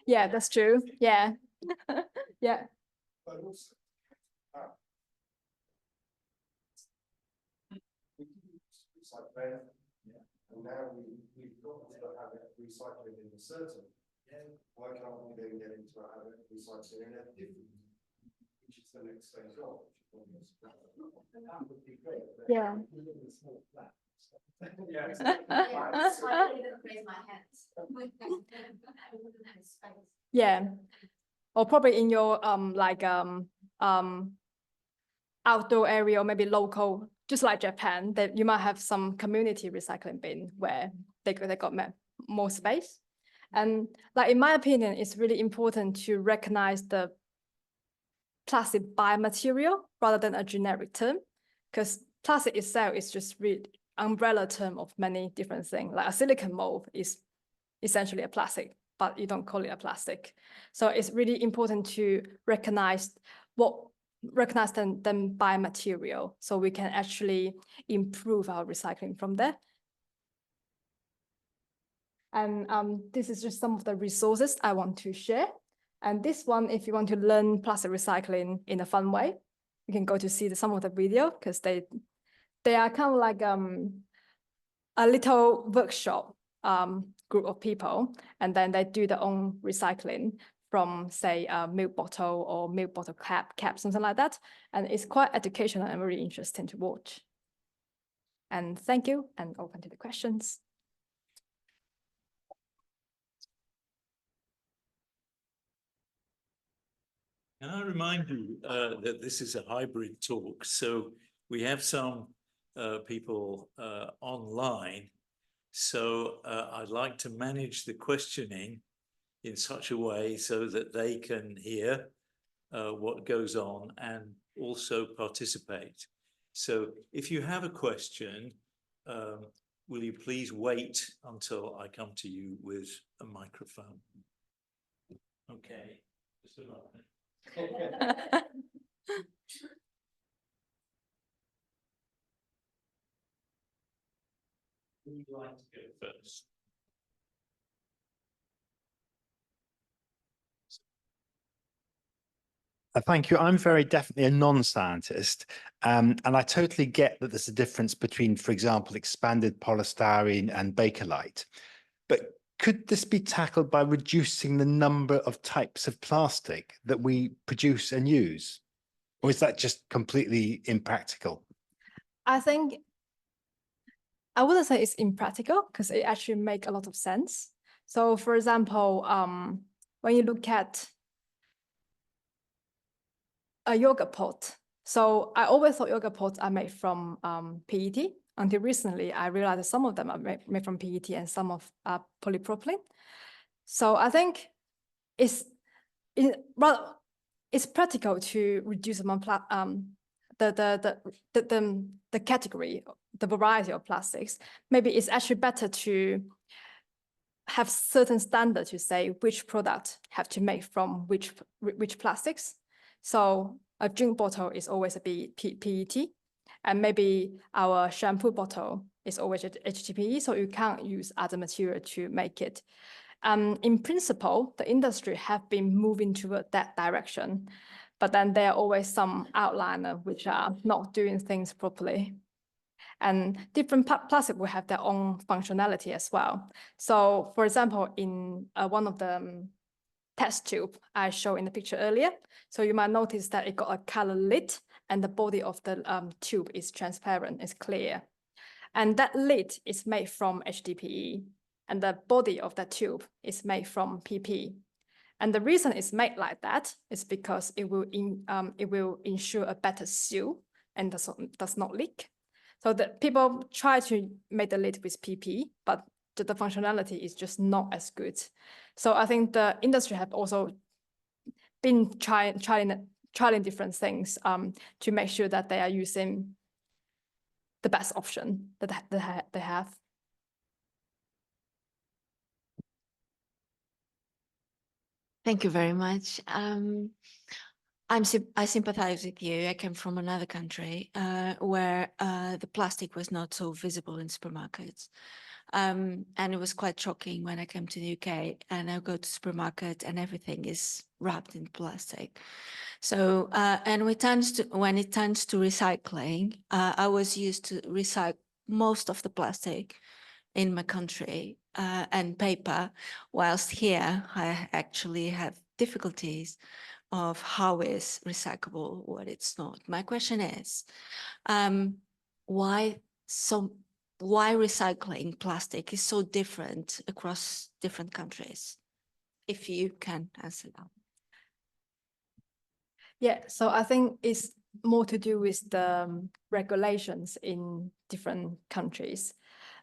Yeah, that's true. Yeah. Yeah.
And now we've got to have it recycling in a certain. Why can't we then get into a habit of recycling in a different, which is the next stage of? That would be great.
Yeah. Yeah. Or probably in your outdoor area or maybe local, just like Japan, that you might have some community recycling bin where they got more space. And like in my opinion, it's really important to recognize the plastic biomaterial rather than a generic term, because plastic itself is just really umbrella term of many different things. Like a silicone mold is essentially a plastic, but you don't call it a plastic. So it's really important to recognize them biomaterial so we can actually improve our recycling from there. And this is just some of the resources I want to share. And this one, if you want to learn plastic recycling in a fun way, you can go to see some of the video because they are kind of like a little workshop group of people, and then they do their own recycling from say a milk bottle or milk bottle cap, something like that. And it's quite educational and very interesting to watch. And thank you, and open to the questions.
Can I remind you that this is a hybrid talk, so we have some people online, so I'd like to manage the questioning in such a way so that they can hear what goes on and also participate. So if you have a question, will you please wait until I come to you with a microphone? Okay, just a moment. Who would you like to go first?
Thank you. I'm very definitely a non-scientist, and I totally get that there's a difference between, for example, expanded polystyrene and Bakelite. But could this be tackled by reducing the number of types of plastic that we produce and use? Or is that just completely impractical?
I think I wouldn't say it's impractical because it actually makes a lot of sense. So for example, when you look at a yogurt pot, so I always thought yogurt pots are made from PET. Until recently, I realized that some of them are made from PET and some of polypropylene. So I think it's practical to reduce the category, the variety of plastics. Maybe it's actually better to have certain standards to say which product have to make from which plastics. So a drink bottle is always a PET, and maybe our shampoo bottle is always HDPE, so you can't use other material to make it. In principle, the industry have been moving toward that direction, but then there are always some outliers which are not doing things properly. And different plastic will have their own functionality as well. So for example, in one of the test tube I showed in the picture earlier, so you might notice that it got a color lid and the body of the tube is transparent, it's clear. And that lid is made from HDPE and the body of that tube is made from PP. And the reason it's made like that is because it will ensure a better seal and does not leak. So that people try to make the lid with PP, but the functionality is just not as good. So I think the industry have also been trying different things to make sure that they are using the best option that they have.
Thank you very much. I sympathize with you. I came from another country where the plastic was not so visible in supermarkets. And it was quite shocking when I came to the UK and I go to supermarket and everything is wrapped in plastic. So, and when it turns to recycling, I was used to recycle most of the plastic in my country and paper, whilst here I actually have difficulties of how is recyclable, what it's not. My question is, why recycling plastic is so different across different countries? If you can answer that.
Yeah, so I think it's more to do with the regulations in different countries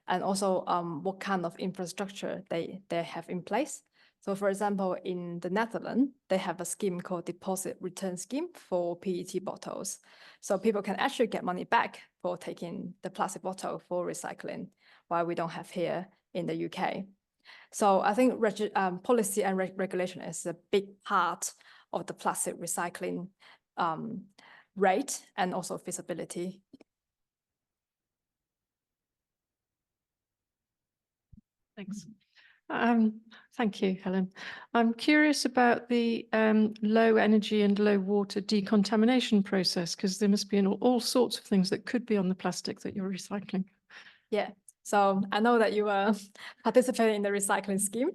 and also what kind of infrastructure they have in place. So for example, in the Netherlands, they have a scheme called deposit return scheme for PET bottles. So people can actually get money back for taking the plastic bottle for recycling, while we don't have here in the UK. So I think policy and regulation is a big part of the plastic recycling rate and also feasibility.
Thanks. Thank you, Helen. I'm curious about the low energy and low water decontamination process, because there must be all sorts of things that could be on the plastic that you're recycling.
Yeah, so I know that you are participating in the recycling scheme,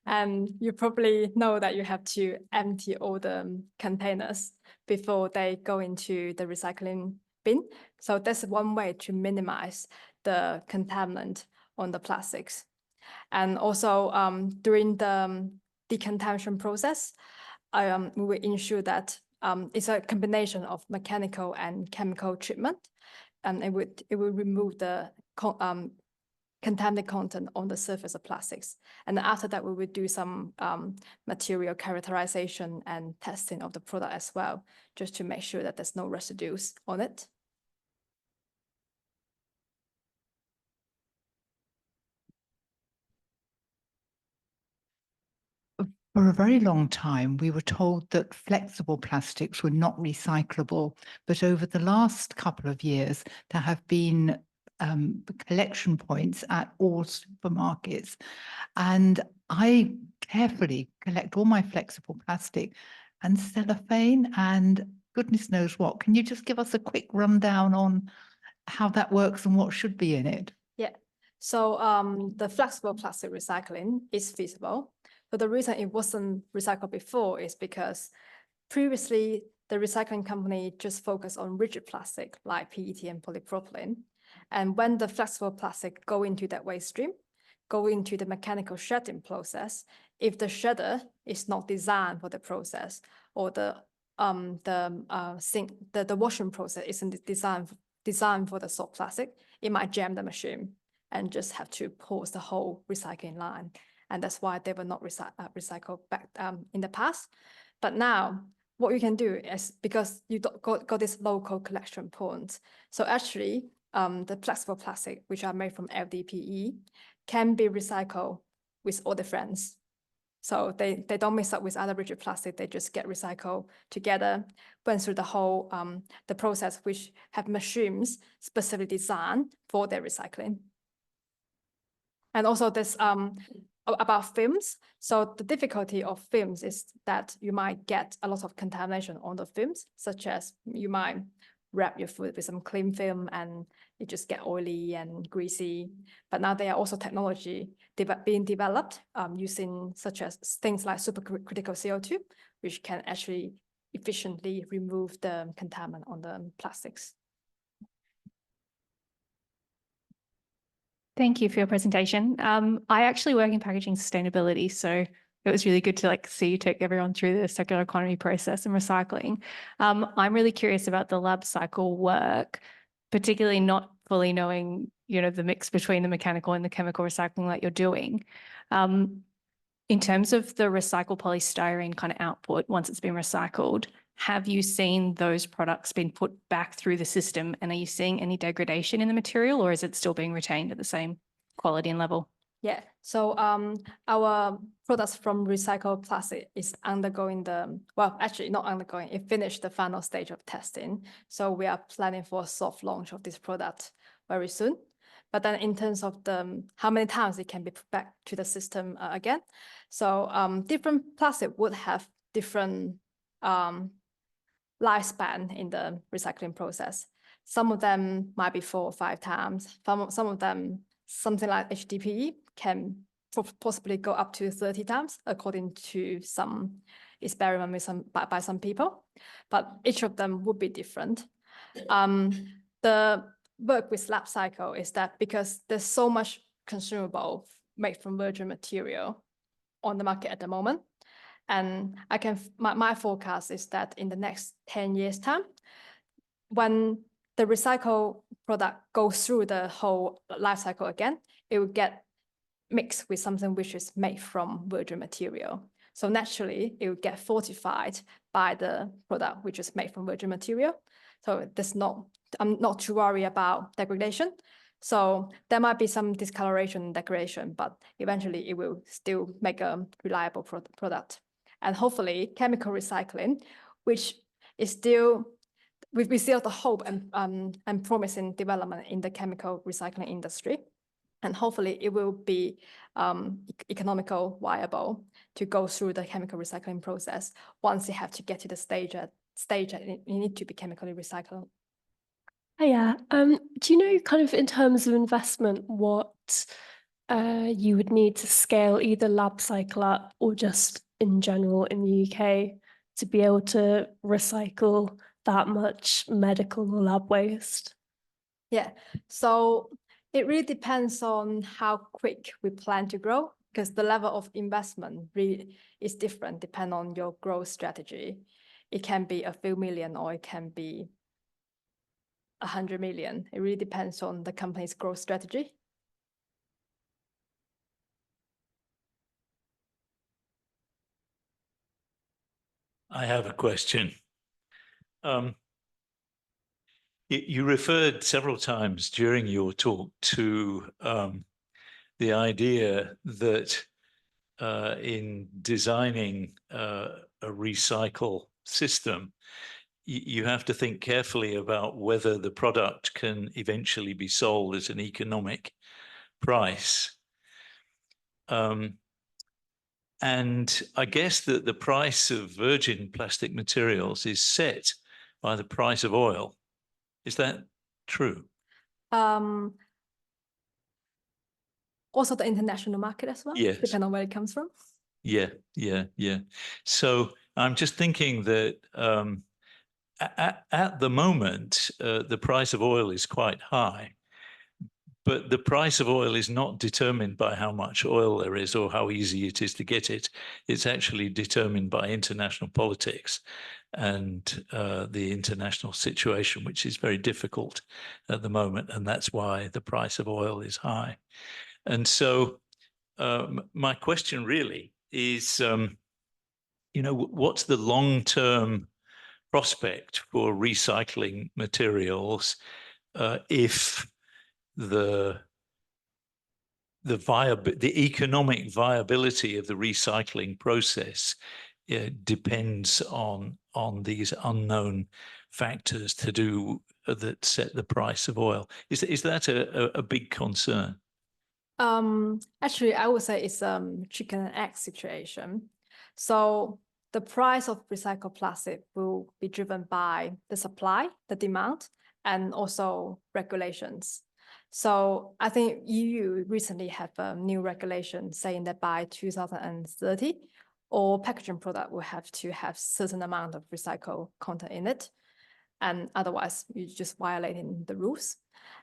and you probably know that you have to empty all the containers before they go into the recycling bin. So that's one way to minimize the contaminant on the plastics. And also during the decontamination process, we will ensure that it's a combination of mechanical and chemical treatment, and it will remove the contaminated content on the surface of plastics. And after that, we will do some material characterization and testing of the product as well, just to make sure that there's no residues on it.
For a very long time, we were told that flexible plastics were not recyclable, but over the last couple of years, there have been collection points at all supermarkets. And I carefully collect all my flexible plastic and cellophane and goodness knows what. Can you just give us a quick rundown on how that works and what should be in it?
Yeah. So the flexible plastic recycling is feasible. But the reason it wasn't recycled before is because previously the recycling company just focused on rigid plastic like PET and polypropylene. And when the flexible plastic go into that waste stream, go into the mechanical shredding process, if the shredder is not designed for the process, or the washing process isn't designed for the soft plastic, it might jam the machine and just have to pause the whole recycling line. And that's why they were not recycled back in the past. But now what you can do is, because you got this local collection points, so actually the flexible plastic, which are made from LDPE, can be recycled with all the friends. So they don't mix up with other rigid plastic, they just get recycled together, went through the whole the process, which have machines specifically designed for their recycling. And also this about films. So the difficulty of films is that you might get a lot of contamination on the films, such as you might wrap your food with some cling film and it just get oily and greasy. But now there are also technology being developed using such as things like supercritical CO2, which can actually efficiently remove the contaminant on the plastics.
Thank you for your presentation. I actually work in packaging sustainability, so it was really good to see you take everyone through the circular economy process and recycling. I'm really curious about the LabCycle work, particularly not fully knowing, the mix between the mechanical and the chemical recycling that you're doing. In terms of the recycled polystyrene kind of output, once it's been recycled, have you seen those products being put back through the system, and are you seeing any degradation in the material, or is it still being retained at the same quality and level?
Yeah, so our products from recycled plastic is undergoing actually not undergoing, it finished the final stage of testing. So we are planning for a soft launch of this product very soon. But then in terms of how many times it can be put back to the system again. So different plastic would have different lifespan in the recycling process. Some of them might be 4 or 5 times. Some of them, something like HDPE, can possibly go up to 30 times, according to some experiment with by some people. But each of them would be different. The work with LabCycle is that because there's so much consumable made from virgin material on the market at the moment, and my forecast is that in the next 10 years time, when the recycled product goes through the whole life cycle again, it will get mixed with something which is made from virgin material. So naturally, it will get fortified by the product which is made from virgin material. So I'm not too worried about degradation. So there might be some discoloration and degradation, but eventually it will still make a reliable product. And hopefully chemical recycling, which is still, we still have the hope and promising development in the chemical recycling industry. And hopefully it will be economical, viable to go through the chemical recycling process once you have to get to the stage that you need to be chemically recycled.
Yeah. Do you know, kind of in terms of investment, what you would need to scale either LabCycle up or just in general in the UK to be able to recycle that much medical or lab waste?
Yeah, so it really depends on how quick we plan to grow, because the level of investment really is different depending on your growth strategy. It can be a few million or it can be 100 million. It really depends on the company's growth strategy.
I have a question. You referred several times during your talk to the idea that in designing a recycle system, you have to think carefully about whether the product can eventually be sold at an economic price. And I guess that the price of virgin plastic materials is set by the price of oil. Is that true?
Also the international market as well,
Yes.
depending on where it comes from.
Yeah. So I'm just thinking that at the moment, the price of oil is quite high. But the price of oil is not determined by how much oil there is or how easy it is to get it. It's actually determined by international politics and the international situation, which is very difficult at the moment. And that's why the price of oil is high. And so my question really is, what's the long-term prospect for recycling materials if the economic viability of the recycling process depends on these unknown factors that set the price of oil. Is that a big concern?
Actually, I would say it's chicken and egg situation. So the price of recycled plastic will be driven by the supply, the demand, and also regulations. So I think EU recently have a new regulation saying that by 2030, all packaging product will have to have certain amount of recycled content in it. And otherwise, you're just violating the rules.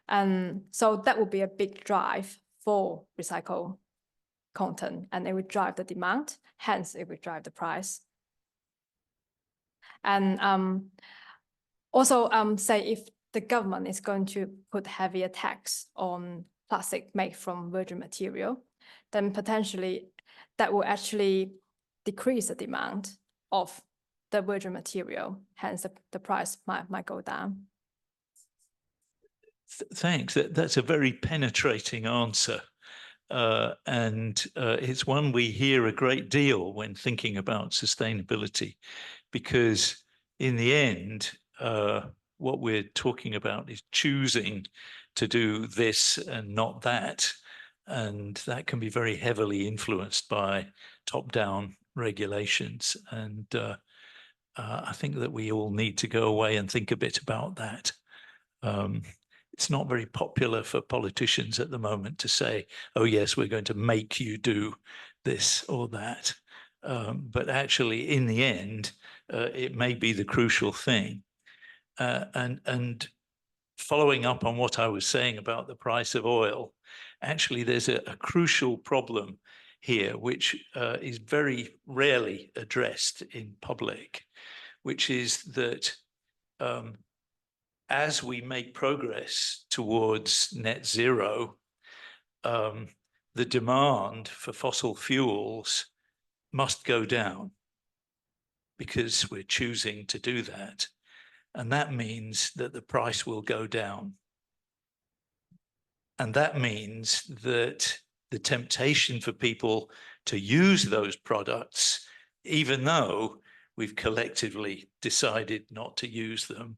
And so that would be a big drive for recycled content, and it would drive the demand, hence it would drive the price. And also say if the government is going to put heavier tax on plastic made from virgin material, then potentially that will actually decrease the demand of the virgin material, hence the price might go down.
Thanks. That's a very penetrating answer. And it's one we hear a great deal when thinking about sustainability, because in the end, what we're talking about is choosing to do this and not that. And that can be very heavily influenced by top-down regulations. And I think that we all need to go away and think a bit about that. It's not very popular for politicians at the moment to say, oh, yes, we're going to make you do this or that. But actually, in the end, it may be the crucial thing. And following up on what I was saying about the price of oil, actually, there's a crucial problem here, which is very rarely addressed in public, which is that as we make progress towards net zero, the demand for fossil fuels must go down because we're choosing to do that. And that means that the price will go down. And that means that the temptation for people to use those products, even though we've collectively decided not to use them,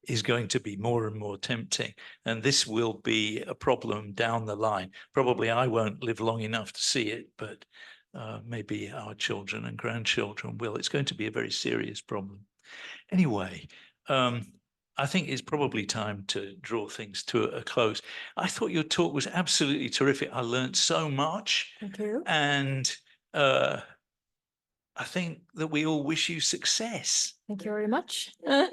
is going to be more and more tempting. And this will be a problem down the line. Probably I won't live long enough to see it, but maybe our children and grandchildren will. It's going to be a very serious problem. Anyway, I think it's probably time to draw things to a close. I thought your talk was absolutely terrific. I learned so much.
Thank you.
And I think that we all wish you success.
Thank you very much. Yeah.